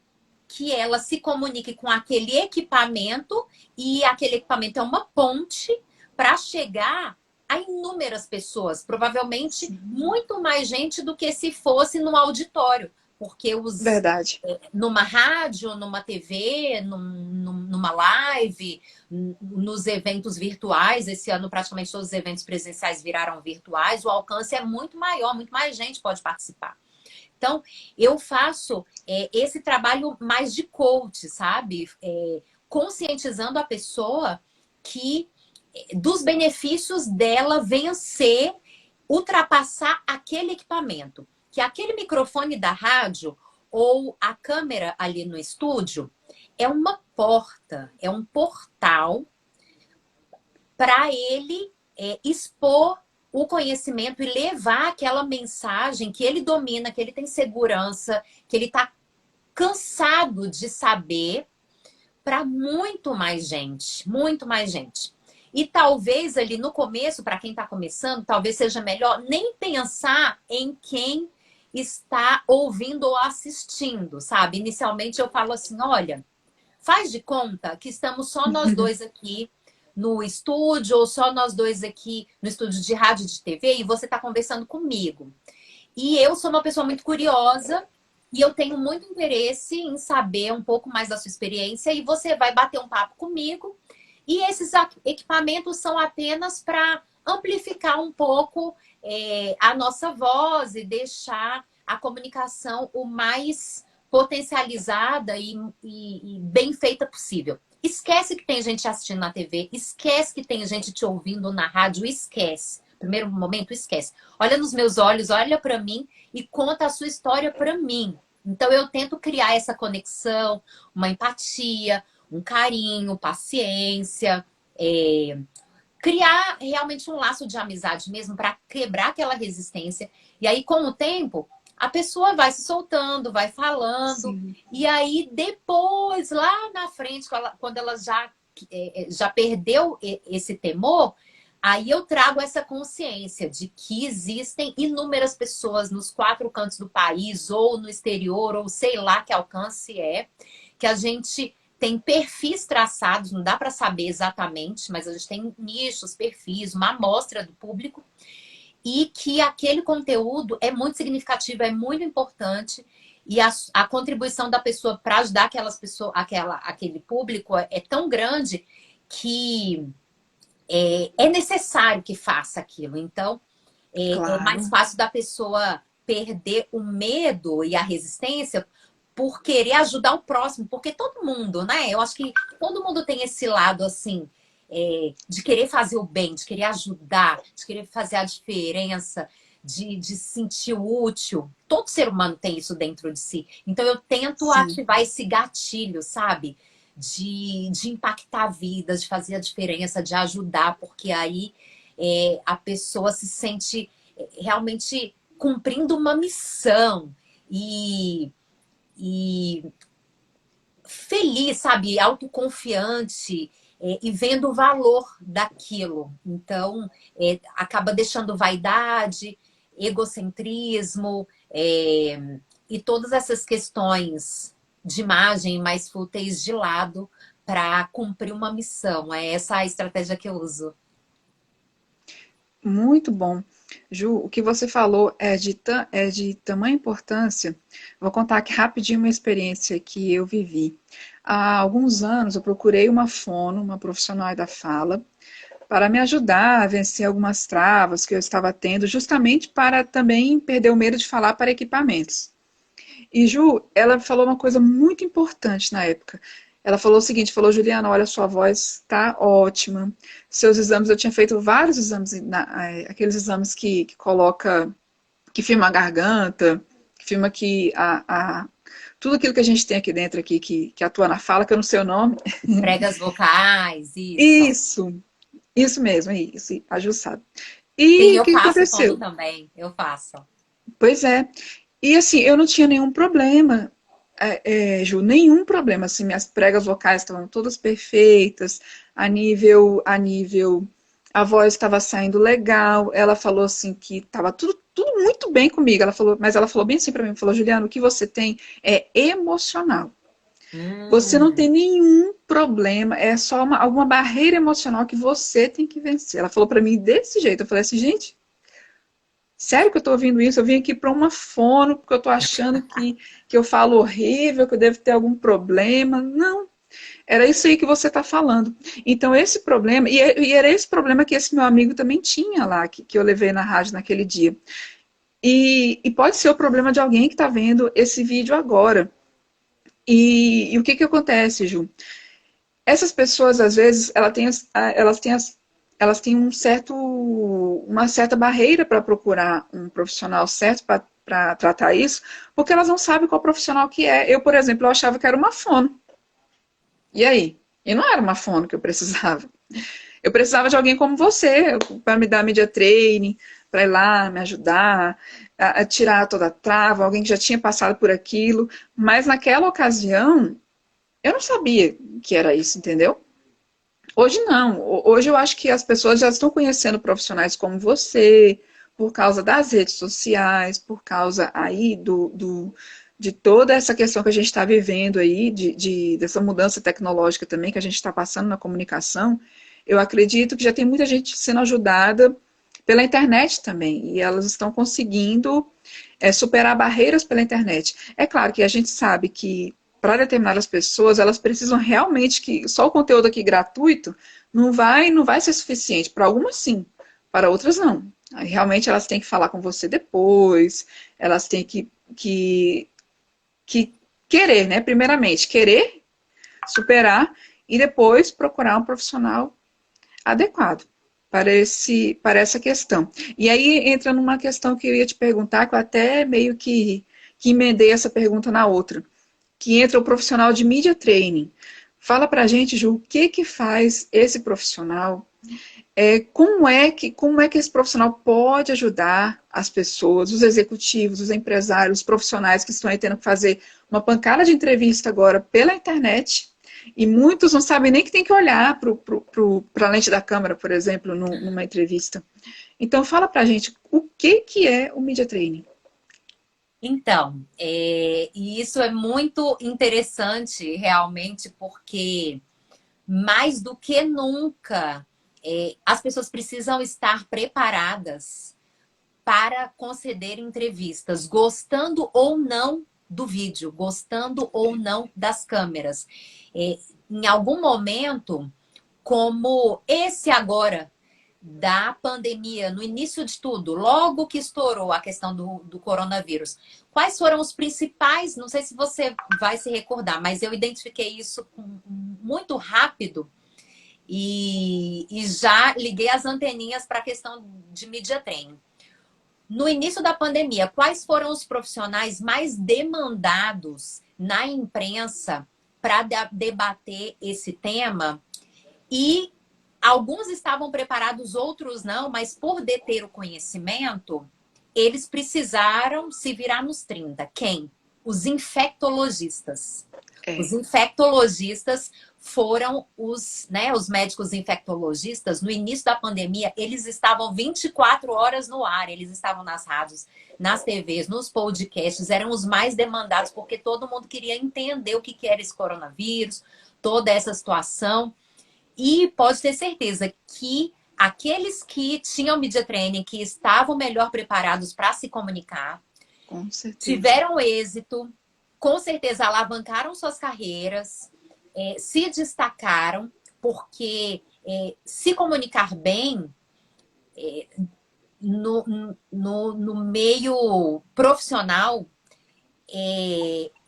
que ela se comunique com aquele equipamento, e aquele equipamento é uma ponte para chegar a inúmeras pessoas, provavelmente muito mais gente do que se fosse num auditório, porque Verdade. numa rádio, numa TV, numa live, nos eventos virtuais, esse ano praticamente todos os eventos presenciais viraram virtuais, o alcance é muito maior, muito mais gente pode participar. Então, eu faço esse trabalho mais de coach, sabe? Conscientizando a pessoa que dos benefícios dela vencer, ultrapassar aquele equipamento. Que aquele microfone da rádio ou a câmera ali no estúdio é uma porta, é um portal para ele expor o conhecimento e levar aquela mensagem que ele domina, que ele tem segurança, que ele está cansado de saber, para muito mais gente, muito mais gente. E talvez ali no começo, para quem está começando, talvez seja melhor nem pensar em quem está ouvindo ou assistindo, sabe? Inicialmente eu falo assim, olha, faz de conta que estamos só nós dois aqui no estúdio, ou só nós dois aqui no estúdio de rádio e de TV, e você está conversando comigo. E eu sou uma pessoa muito curiosa, e eu tenho muito interesse em saber um pouco mais da sua experiência, e você vai bater um papo comigo. E esses equipamentos são apenas para amplificar um pouco a nossa voz e deixar a comunicação o mais potencializada e bem feita possível. Esquece que tem gente assistindo na TV, esquece que tem gente te ouvindo na rádio, esquece. Primeiro momento, esquece. Olha nos meus olhos, olha para mim e conta a sua história para mim. Então eu tento criar essa conexão, uma empatia, um carinho, paciência, criar realmente um laço de amizade mesmo para quebrar aquela resistência. E aí, com o tempo, a pessoa vai se soltando, vai falando. Sim. E aí, depois, lá na frente, quando ela já perdeu esse temor, aí eu trago essa consciência de que existem inúmeras pessoas nos 4 cantos do país, ou no exterior, ou sei lá que alcance que a gente tem perfis traçados, não dá para saber exatamente, mas a gente tem nichos, perfis, uma amostra do público, e que aquele conteúdo é muito significativo, é muito importante, e a contribuição da pessoa para ajudar aquelas pessoas, aquele público é tão grande que é necessário que faça aquilo. Então, é mais Claro. fácil da pessoa perder o medo e a resistência por querer ajudar o próximo, porque todo mundo, né? Eu acho que todo mundo tem esse lado, assim, de querer fazer o bem, de querer ajudar, de querer fazer a diferença, de se sentir útil. Todo ser humano tem isso dentro de si. Então, eu tento Sim. ativar esse gatilho, sabe? De impactar vidas, de fazer a diferença, de ajudar, porque aí a pessoa se sente realmente cumprindo uma missão e feliz, sabe? Autoconfiante e vendo o valor daquilo. Então, acaba deixando vaidade, egocentrismo e todas essas questões de imagem mais fúteis de lado para cumprir uma missão. É essa a estratégia que eu uso. Muito bom. Ju, o que você falou é de tamanha importância. Vou contar aqui rapidinho uma experiência que eu vivi. Há alguns anos eu procurei uma fono, uma profissional da fala, para me ajudar a vencer algumas travas que eu estava tendo, justamente para também perder o medo de falar para equipamentos. E Ju, ela falou uma coisa muito importante na época. Ela falou o seguinte, falou, Juliana, olha, sua voz está ótima. Seus exames, eu tinha feito vários exames, aqueles exames que coloca, que filma a garganta, que filma que tudo aquilo que a gente tem aqui dentro aqui, que atua na fala, que eu não sei o nome. Pregas vocais, isso. Isso, isso mesmo, é isso, a Ju sabe. Sim, E o eu que faço fono aconteceu? também. Eu faço. Pois é. E assim, eu não tinha nenhum problema. Ju, nenhum problema, assim, minhas pregas vocais estavam todas perfeitas, a nível, a voz estava saindo legal, ela falou assim que estava tudo muito bem comigo, ela falou, mas ela falou bem assim para mim, falou, Juliana, o que você tem é emocional. Você não tem Hum. nenhum problema, é só alguma barreira emocional que você tem que vencer. Ela falou para mim desse jeito, eu falei assim, gente, sério que eu tô ouvindo isso? Eu vim aqui para uma fono, porque eu tô achando que eu falo horrível, que eu devo ter algum problema. Não, era isso aí que você tá falando. Então, esse problema, e era esse problema que esse meu amigo também tinha lá, que eu levei na rádio naquele dia. E pode ser o problema de alguém que está vendo esse vídeo agora. E o que acontece, Ju? Essas pessoas, às vezes, elas têm uma certa barreira para procurar um profissional certo para tratar isso, porque elas não sabem qual profissional que é. Eu, por exemplo, eu achava que era uma fono. E aí? E não era uma fono que eu precisava. Eu precisava de alguém como você, para me dar media training, para ir lá, me ajudar, a tirar toda a trava, alguém que já tinha passado por aquilo. Mas naquela ocasião, eu não sabia que era isso, entendeu? Hoje não. Hoje eu acho que as pessoas já estão conhecendo profissionais como você, por causa das redes sociais, por causa aí de toda essa questão que a gente está vivendo aí, dessa mudança tecnológica também que a gente está passando na comunicação. Eu acredito que já tem muita gente sendo ajudada pela internet também, e elas estão conseguindo superar barreiras pela internet. É claro que a gente sabe que para determinadas pessoas, elas precisam realmente que só o conteúdo aqui gratuito não vai ser suficiente. Para algumas sim, para outras não. Aí, realmente elas têm que falar com você depois, elas têm que querer, né? Primeiramente, querer superar e depois procurar um profissional adequado para essa questão. E aí entra numa questão que eu ia te perguntar, que eu até meio que emendei essa pergunta na outra, que entra o profissional de media training. Fala pra gente, Ju, o que faz esse profissional? Como é que esse profissional pode ajudar as pessoas, os executivos, os empresários, os profissionais que estão aí tendo que fazer uma pancada de entrevista agora pela internet, e muitos não sabem nem que tem que olhar para a lente da câmera, por exemplo, numa entrevista. Então, fala pra gente o que é o media training. Então, e isso é muito interessante realmente, porque mais do que nunca, as pessoas precisam estar preparadas para conceder entrevistas, gostando ou não do vídeo, gostando ou não das câmeras. Em algum momento, como esse agora da pandemia, no início de tudo, logo que estourou a questão do coronavírus, quais foram os principais? Não sei se você vai se recordar, mas eu identifiquei isso muito rápido e já liguei as anteninhas para a questão de media training. No início da pandemia, quais foram os profissionais mais demandados na imprensa para debater esse tema? E alguns estavam preparados, outros não, mas por deter o conhecimento, eles precisaram se virar nos 30. Quem? Os infectologistas. Os É, infectologistas foram os médicos infectologistas. No início da pandemia, eles estavam 24 horas no ar, eles estavam nas rádios, nas TVs, nos podcasts, eram os mais demandados, porque todo mundo queria entender o que era esse coronavírus, toda essa situação. E pode ter certeza que aqueles que tinham media training, que estavam melhor preparados para se comunicar, com certeza. tiveram êxito, com certeza alavancaram suas carreiras, se destacaram, porque se comunicar bem no meio profissional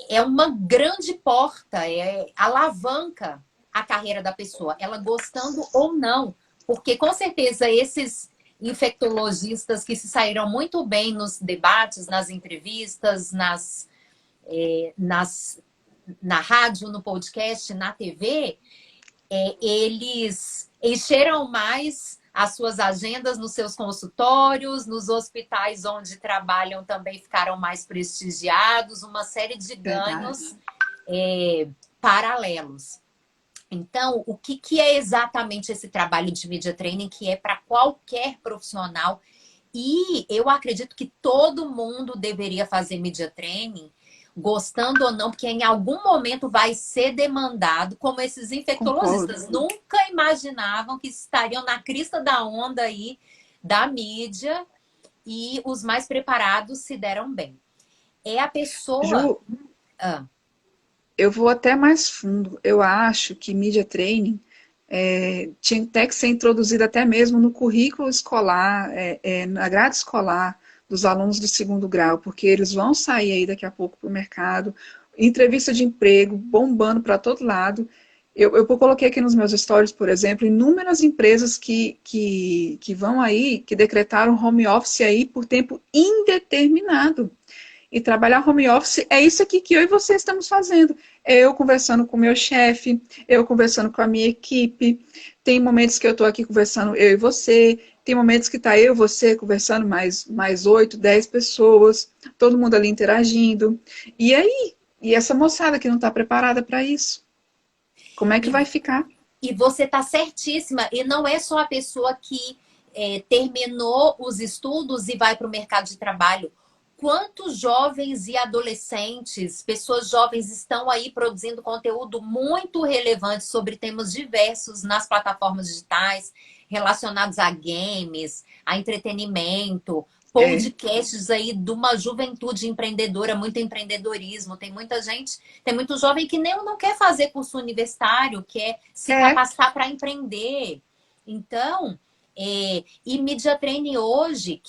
é uma grande porta, alavanca a carreira da pessoa, ela gostando ou não. Porque, com certeza, esses infectologistas que se saíram muito bem nos debates, nas entrevistas, na rádio, no podcast, na TV, eles encheram mais as suas agendas nos seus consultórios, nos hospitais onde trabalham também ficaram mais prestigiados, uma série de Verdade. ganhos paralelos. Então, o que é exatamente esse trabalho de media training que é para qualquer profissional? E eu acredito que todo mundo deveria fazer media training, gostando ou não, porque em algum momento vai ser demandado, como esses Concordo. infectologistas nunca imaginavam que estariam na crista da onda aí da mídia e os mais preparados se deram bem. É a pessoa. Ju, Ah, eu vou até mais fundo. Eu acho que media training tinha até que ser introduzido até mesmo no currículo escolar, na grade escolar dos alunos do segundo grau, porque eles vão sair aí daqui a pouco para o mercado, entrevista de emprego, bombando para todo lado. Eu coloquei aqui nos meus stories, por exemplo, inúmeras empresas que vão aí, que decretaram home office aí por tempo indeterminado. E trabalhar home office é isso aqui que eu e você estamos fazendo. É eu conversando com o meu chefe, eu conversando com a minha equipe. Tem momentos que eu estou aqui conversando eu e você. Tem momentos que está eu e você conversando mais 8, 10 pessoas. Todo mundo ali interagindo. E aí? E essa moçada que não está preparada para isso? Como é que e, vai ficar? e você está certíssima. E não é só a pessoa que terminou os estudos e vai para o mercado de trabalho. Quantos jovens e adolescentes, pessoas jovens estão aí produzindo conteúdo muito relevante sobre temas diversos nas plataformas digitais, relacionados a games, a entretenimento, É, podcasts aí de uma juventude empreendedora, muito empreendedorismo. Tem muita gente, tem muito jovem que nem não quer fazer curso universitário, quer se é, capacitar para empreender. Então, e media training hoje,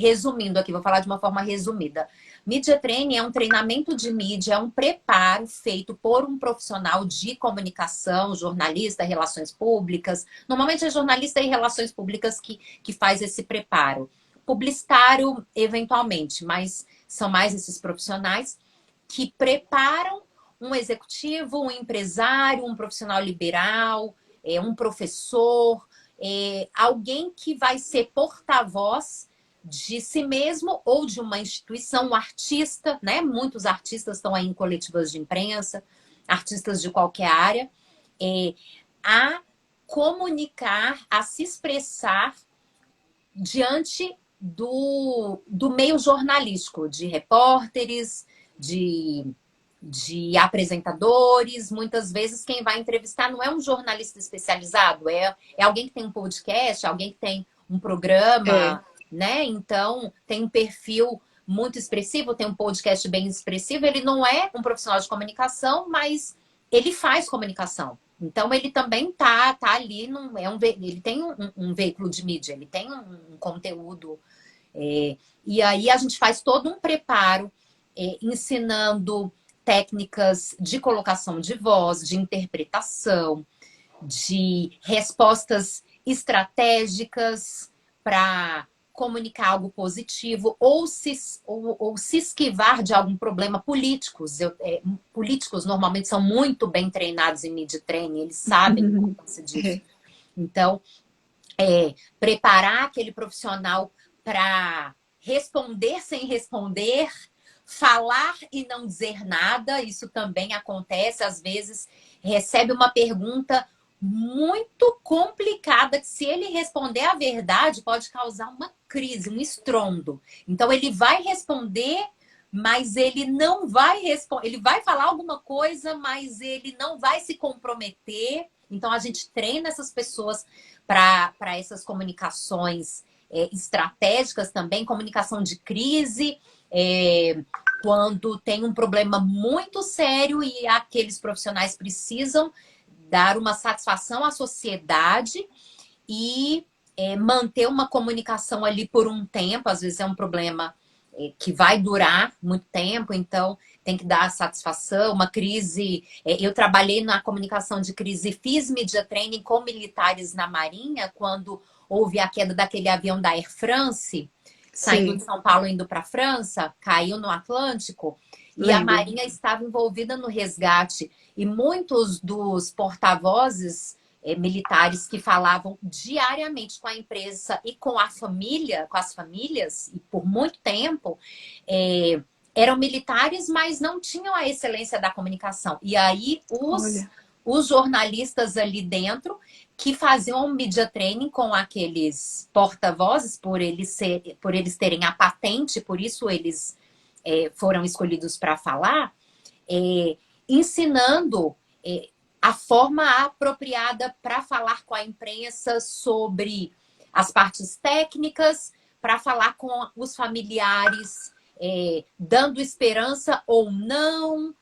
resumindo aqui, vou falar de uma forma resumida. Media training é um treinamento de mídia, é um preparo feito por um profissional de comunicação, jornalista, relações públicas. Normalmente é jornalista e relações públicas que faz esse preparo. Publicitário, eventualmente, mas são mais esses profissionais que preparam um executivo, um empresário, um profissional liberal, um professor, alguém que vai ser porta-voz de si mesmo ou de uma instituição, um artista, né? Muitos artistas estão aí em coletivas de imprensa, artistas de qualquer área, a comunicar, a se expressar diante do meio jornalístico, de repórteres, de apresentadores. Muitas vezes quem vai entrevistar não é um jornalista especializado, é alguém que tem um podcast, alguém que tem um é. programa, né? Então, tem um perfil muito expressivo, tem um podcast bem expressivo. Ele não é um profissional de comunicação, mas ele faz comunicação. Então, ele também tá ali, ele tem um veículo de mídia, ele tem um conteúdo. E aí a gente faz todo um preparo, ensinando técnicas de colocação de voz, de interpretação, de respostas estratégicas para comunicar algo positivo ou se esquivar de algum problema. Políticos normalmente são muito bem treinados em media training, eles sabem a importância disso. É. Então, preparar aquele profissional para responder sem responder, falar e não dizer nada, isso também acontece, às vezes recebe uma pergunta muito complicada que se ele responder a verdade pode causar uma crise, um estrondo. Então ele vai responder, mas ele não vai responder, ele vai falar alguma coisa, mas ele não vai se comprometer. Então a gente treina essas pessoas para essas comunicações estratégicas também, comunicação de crise, quando tem um problema muito sério e aqueles profissionais precisam dar uma satisfação à sociedade e manter uma comunicação ali por um tempo. Às vezes é um problema que vai durar muito tempo, então tem que dar satisfação, uma crise. Eu trabalhei na comunicação de crise, fiz media training com militares na Marinha, quando houve a queda daquele avião da Air France, saindo de Sim, São Paulo indo para a França, caiu no Atlântico, e a lembro. Marinha estava envolvida no resgate. E muitos dos porta-vozes militares que falavam diariamente com a empresa e com a família, com as famílias, e por muito tempo, eram militares, mas não tinham a excelência da comunicação. E aí Olha, os jornalistas ali dentro que faziam um media training com aqueles porta-vozes, por eles terem a patente, por isso eles foram escolhidos para falar, ensinando a forma apropriada para falar com a imprensa sobre as partes técnicas, para falar com os familiares, dando esperança ou não,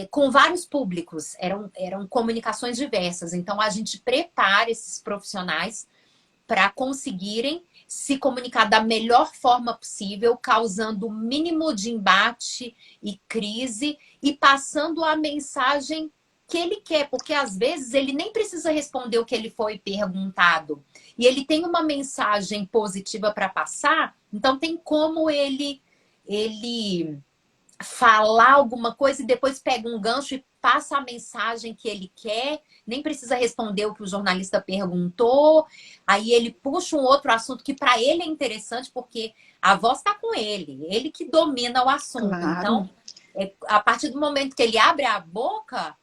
com vários públicos. Eram comunicações diversas. Então, a gente prepara esses profissionais para conseguirem se comunicar da melhor forma possível, causando o mínimo de embate e crise e passando a mensagem que ele quer, porque às vezes ele nem precisa responder o que ele foi perguntado. E ele tem uma mensagem positiva para passar, então tem como ele falar alguma coisa e depois pega um gancho e passa a mensagem que ele quer, nem precisa responder o que o jornalista perguntou, aí ele puxa um outro assunto que para ele é interessante, porque a voz está com ele que domina o assunto. Então, claro. a partir do momento que ele abre a boca,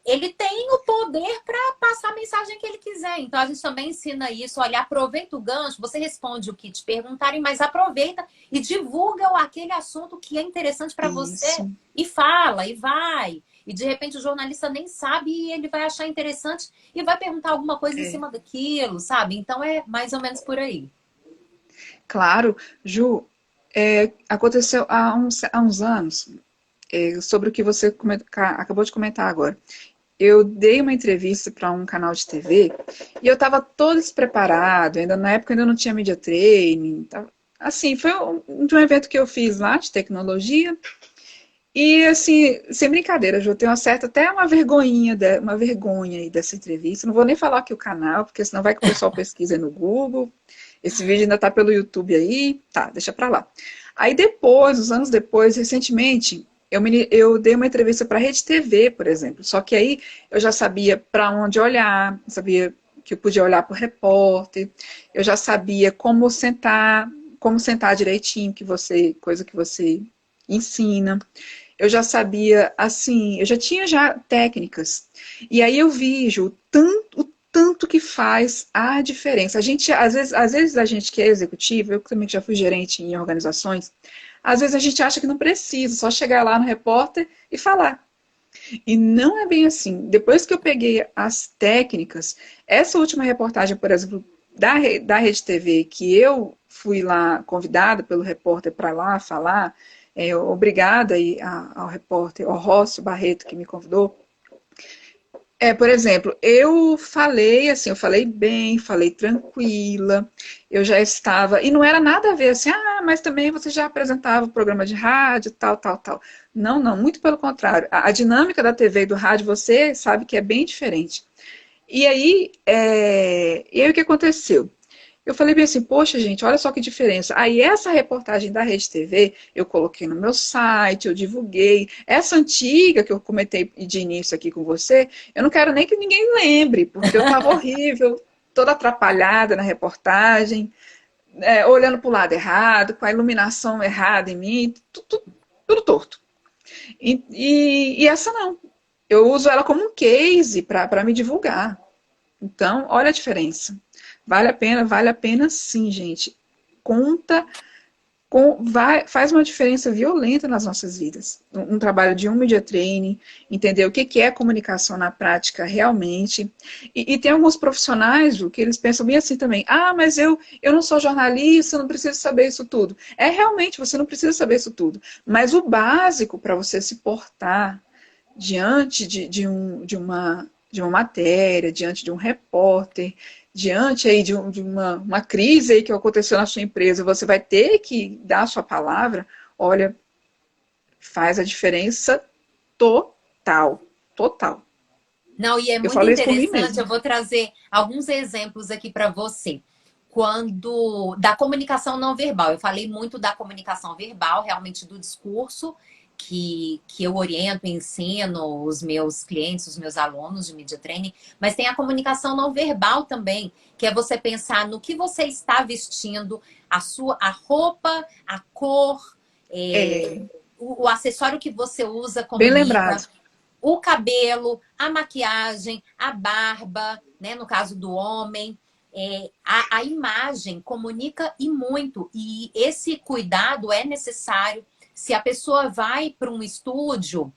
ele tem o poder para passar a mensagem que ele quiser. Então, a gente também ensina isso. Olha, aproveita o gancho, você responde o que te perguntarem, mas aproveita e divulga aquele assunto que é interessante para você. Isso. E fala, e vai. E, de repente, o jornalista nem sabe e ele vai achar interessante e vai perguntar alguma coisa em É. cima daquilo, sabe? Então, é mais ou menos por aí. Claro, Ju, aconteceu há uns anos, sobre o que você acabou de comentar agora. Eu dei uma entrevista para um canal de TV e eu estava todo despreparado, ainda na época ainda não tinha media training. Assim, foi de um evento que eu fiz lá de tecnologia. E assim, sem brincadeira, Ju, eu tenho uma certa, até uma vergonha aí dessa entrevista. Não vou nem falar aqui o canal, porque senão vai que o pessoal pesquisa aí no Google. Esse vídeo ainda tá pelo YouTube aí, tá, deixa pra lá. Aí depois, uns anos depois, recentemente, eu dei uma entrevista para a Rede TV, por exemplo. Só que aí eu já sabia para onde olhar, sabia que eu podia olhar para o repórter, eu já sabia como sentar direitinho, coisa que você ensina. Eu já sabia, assim, eu já tinha já técnicas. E aí eu vejo o tanto que faz a diferença. A gente, às vezes a gente que é executivo, eu também já fui gerente em organizações, às vezes a gente acha que não precisa, só chegar lá no repórter e falar. E não é bem assim. Depois que eu peguei as técnicas, essa última reportagem, por exemplo, da Rede TV, que eu fui lá convidada pelo repórter para lá falar, obrigada aí ao repórter, ao Rócio Barreto, que me convidou. Por exemplo, eu falei assim, eu falei bem, falei tranquila, eu já estava, e não era nada a ver assim, mas também você já apresentava o programa de rádio, tal, tal, tal. Não, não, muito pelo contrário. A dinâmica da TV e do rádio, você sabe que é bem diferente. E aí o que aconteceu? Eu falei bem assim, poxa, gente, olha só que diferença. Aí essa reportagem da Rede TV, eu coloquei no meu site, eu divulguei. Essa antiga que eu comentei de início aqui com você, eu não quero nem que ninguém lembre, porque eu estava horrível, toda atrapalhada na reportagem, olhando para o lado errado, com a iluminação errada em mim, tudo torto. E essa não. Eu uso ela como um case para me divulgar. Então, olha a diferença. Vale a pena sim, gente. Conta faz uma diferença violenta nas nossas vidas. Um trabalho de media training, entender o que é comunicação na prática realmente. E tem alguns profissionais, Ju, que eles pensam bem assim também. Mas eu não sou jornalista, eu não preciso saber isso tudo. Realmente, você não precisa saber isso tudo. Mas o básico para você se portar diante de uma matéria, diante de um repórter, diante aí de uma crise aí que aconteceu na sua empresa, você vai ter que dar a sua palavra, olha, faz a diferença total, total. Não, e é Eu muito falei isso por mim interessante, mesma. eu vou trazer alguns exemplos aqui para você. Quando da comunicação não verbal, eu falei muito da comunicação verbal, realmente do discurso, que eu oriento e ensino os meus clientes, os meus alunos de media training, mas tem a comunicação não verbal também, que é você pensar no que você está vestindo, a roupa, a cor, É, o acessório que você usa bem comunica, lembrado. o cabelo, a maquiagem, a barba, né, no caso do homem. A imagem comunica e muito, e esse cuidado é necessário. Se a pessoa vai para um estúdio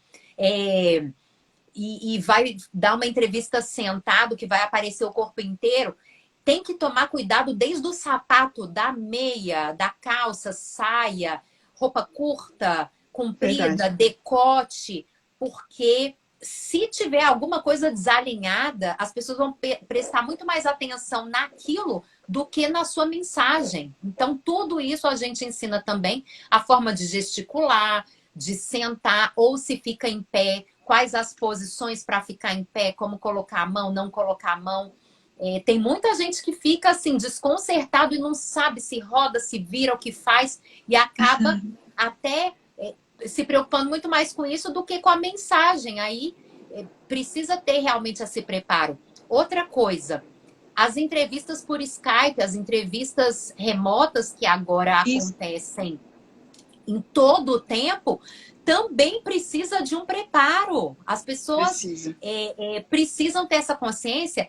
e vai dar uma entrevista sentado, que vai aparecer o corpo inteiro, tem que tomar cuidado desde o sapato, da meia, da calça, saia, roupa curta, comprida, Verdade. decote, porque se tiver alguma coisa desalinhada, as pessoas vão prestar muito mais atenção naquilo do que na sua mensagem. Então, tudo isso a gente ensina também, a forma de gesticular, de sentar ou se fica em pé, quais as posições para ficar em pé, como colocar a mão, não colocar a mão. Tem muita gente que fica assim, desconcertado e não sabe se roda, se vira, o que faz, e acaba até se preocupando muito mais com isso do que com a mensagem. Aí precisa ter realmente esse preparo. Outra coisa, as entrevistas por Skype, as entrevistas remotas que agora Isso acontecem em todo o tempo, também precisa de um preparo. As pessoas precisa. precisam ter essa consciência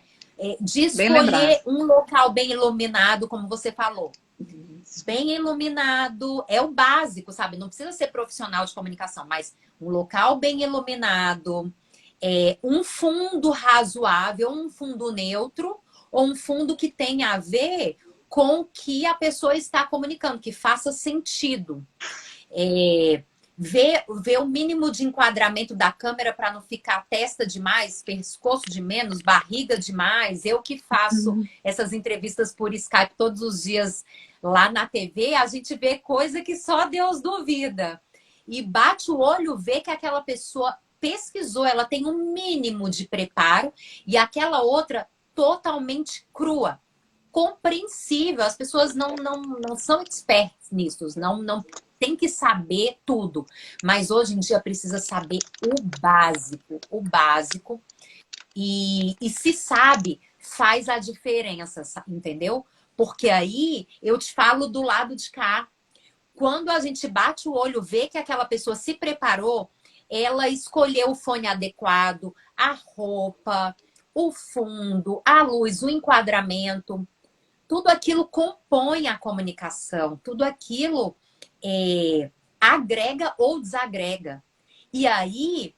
de Bem lembrado. escolher um local bem iluminado, como você falou. Isso. Bem iluminado é o básico, sabe? Não precisa ser profissional de comunicação, mas um local bem iluminado, um fundo razoável, um fundo neutro, ou um fundo que tenha a ver com o que a pessoa está comunicando, que faça sentido. Ver o mínimo de enquadramento da câmera para não ficar testa demais, pescoço de menos, barriga demais. Eu que faço essas entrevistas por Skype todos os dias lá na TV, a gente vê coisa que só Deus duvida. E bate o olho, vê que aquela pessoa pesquisou, ela tem um mínimo de preparo, e aquela outra totalmente crua, compreensível. As pessoas não são expertas nisso, não tem que saber tudo. Mas hoje em dia precisa saber o básico. E se sabe, faz a diferença, entendeu? Porque aí eu te falo do lado de cá. Quando a gente bate o olho, vê que aquela pessoa se preparou, ela escolheu o fone adequado, a roupa, o fundo, a luz, o enquadramento, tudo aquilo compõe a comunicação, tudo aquilo agrega ou desagrega. E aí,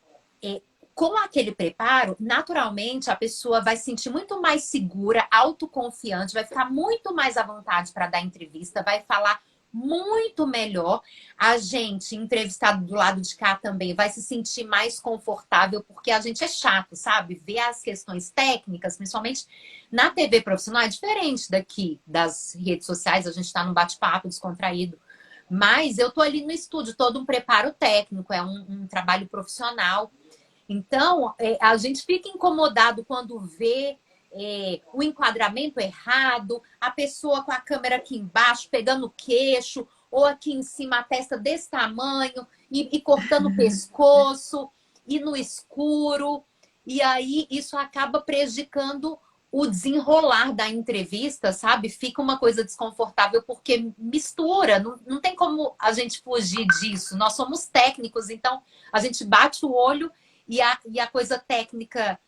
com aquele preparo, naturalmente a pessoa vai se sentir muito mais segura, autoconfiante, vai ficar muito mais à vontade para dar entrevista, vai falar muito melhor. A gente, entrevistado do lado de cá também, vai se sentir mais confortável, porque a gente é chato, sabe? Ver as questões técnicas, principalmente na TV profissional, é diferente daqui das redes sociais, a gente está num bate-papo descontraído. Mas eu tô ali no estúdio, todo um preparo técnico, é um trabalho profissional. Então, a gente fica incomodado quando vê o enquadramento errado, a pessoa com a câmera aqui embaixo, pegando o queixo, ou aqui em cima a testa desse tamanho, e cortando o pescoço, e no escuro. E aí isso acaba prejudicando o desenrolar da entrevista, sabe? Fica uma coisa desconfortável porque mistura, não tem como a gente fugir disso. Nós somos técnicos, então a gente bate o olho e a coisa técnica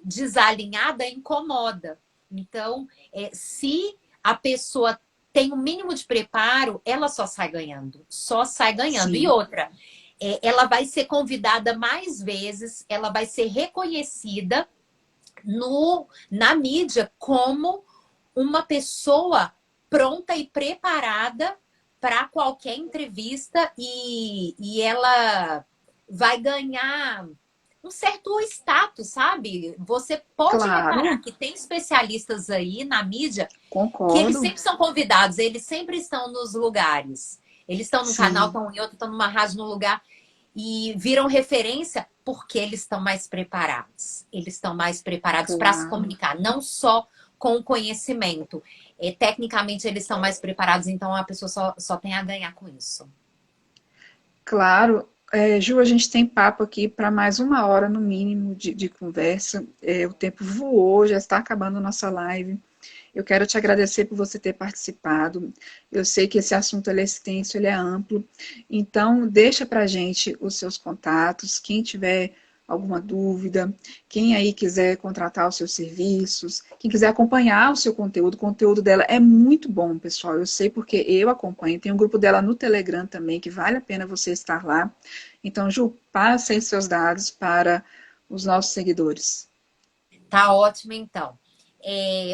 desalinhada incomoda. Então, se a pessoa tem o mínimo de preparo, ela só sai ganhando. Só sai ganhando. E Sim. outra, ela vai ser convidada mais vezes, ela vai ser reconhecida na mídia como uma pessoa pronta e preparada para qualquer entrevista e ela vai ganhar um certo status, sabe? Você pode reparar Claro, que tem especialistas aí na mídia que eles concordo. sempre são convidados, eles sempre estão nos lugares. Eles estão num canal, Sim, estão em outro, estão numa rádio, no lugar e viram referência porque eles estão mais preparados. Eles estão mais preparados para se claro. comunicar, não só com o conhecimento. Tecnicamente, eles estão mais preparados, então a pessoa só tem a ganhar com isso. Claro, Ju, a gente tem papo aqui para mais 1 hora no mínimo de conversa. O tempo voou, já está acabando a nossa live. Eu quero te agradecer por você ter participado. Eu sei que esse assunto ele é extenso, ele é amplo. Então, deixa para a gente os seus contatos. Quem tiver alguma dúvida, quem aí quiser contratar os seus serviços, quem quiser acompanhar o conteúdo dela é muito bom, pessoal. Eu sei porque eu acompanho. Tem um grupo dela no Telegram também, que vale a pena você estar lá. Então, Ju, passe aí seus dados para os nossos seguidores. Tá ótimo, então.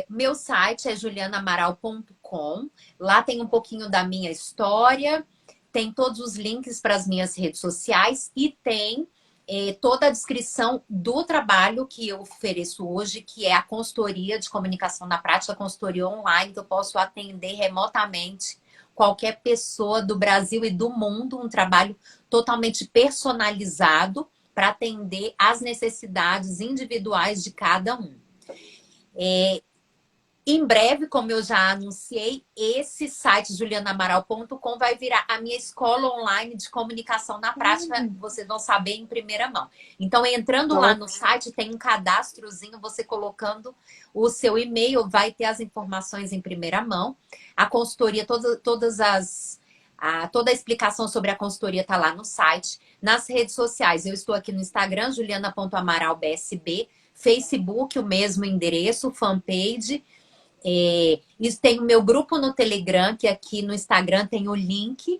Meu site é julianaamaral.com. Lá tem um pouquinho da minha história, tem todos os links para as minhas redes sociais e tem toda a descrição do trabalho que eu ofereço hoje, que é a consultoria de comunicação na prática, consultoria online, que eu posso atender remotamente qualquer pessoa do Brasil e do mundo, um trabalho totalmente personalizado para atender às necessidades individuais de cada um. Em breve, como eu já anunciei, esse site julianaamaral.com vai virar a minha escola online de comunicação na prática, vocês vão saber em primeira mão. Então, entrando lá no site, tem um cadastrozinho, você colocando o seu e-mail, vai ter as informações em primeira mão. A consultoria, toda a explicação sobre a consultoria está lá no site. Nas redes sociais, eu estou aqui no Instagram, juliana.amaralbsb, Facebook, o mesmo endereço, fanpage. Tem o meu grupo no Telegram, que aqui no Instagram tem o link,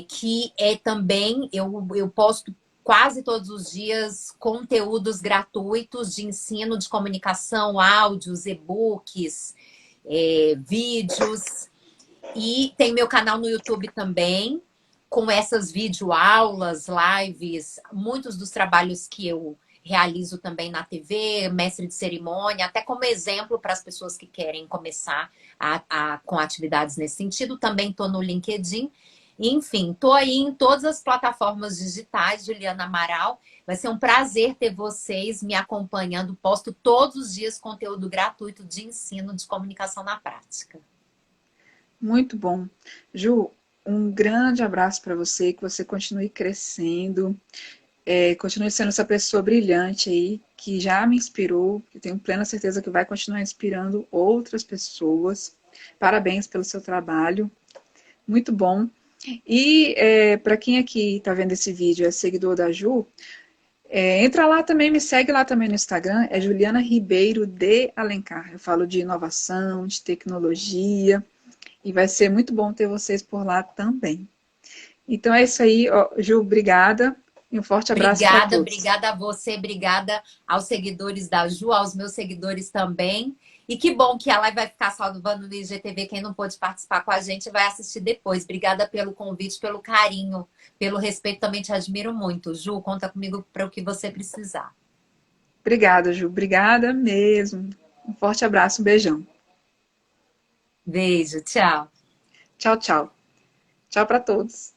que é também, eu posto quase todos os dias conteúdos gratuitos de ensino de comunicação, áudios, e-books, vídeos. E tem meu canal no YouTube também, com essas videoaulas, lives, muitos dos trabalhos que eu realizo também na TV, mestre de cerimônia, até como exemplo para as pessoas que querem começar com atividades nesse sentido. Também estou no LinkedIn. Enfim, estou aí em todas as plataformas digitais, Juliana Amaral. Vai ser um prazer ter vocês me acompanhando. Posto todos os dias conteúdo gratuito de ensino de comunicação na prática. Muito bom. Ju, um grande abraço para você, que você continue crescendo, continue sendo essa pessoa brilhante aí, que já me inspirou, que tenho plena certeza que vai continuar inspirando outras pessoas. Parabéns pelo seu trabalho, muito bom. E para quem aqui está vendo esse vídeo, é seguidor da Ju, entra lá também, me segue lá também no Instagram, é Juliana Ribeiro de Alencar. Eu falo de inovação, de tecnologia, e vai ser muito bom ter vocês por lá também. Então é isso aí, ó, Ju, obrigada. E um forte abraço para todos. Obrigada a você, obrigada aos seguidores da Ju, aos meus seguidores também. E que bom que a live vai ficar salvando no IGTV. Quem não pôde participar com a gente vai assistir depois. Obrigada pelo convite, pelo carinho, pelo respeito. Também te admiro muito. Ju, conta comigo para o que você precisar. Obrigada, Ju. Obrigada mesmo. Um forte abraço, um beijão. Beijo, tchau. Tchau, tchau. Tchau para todos.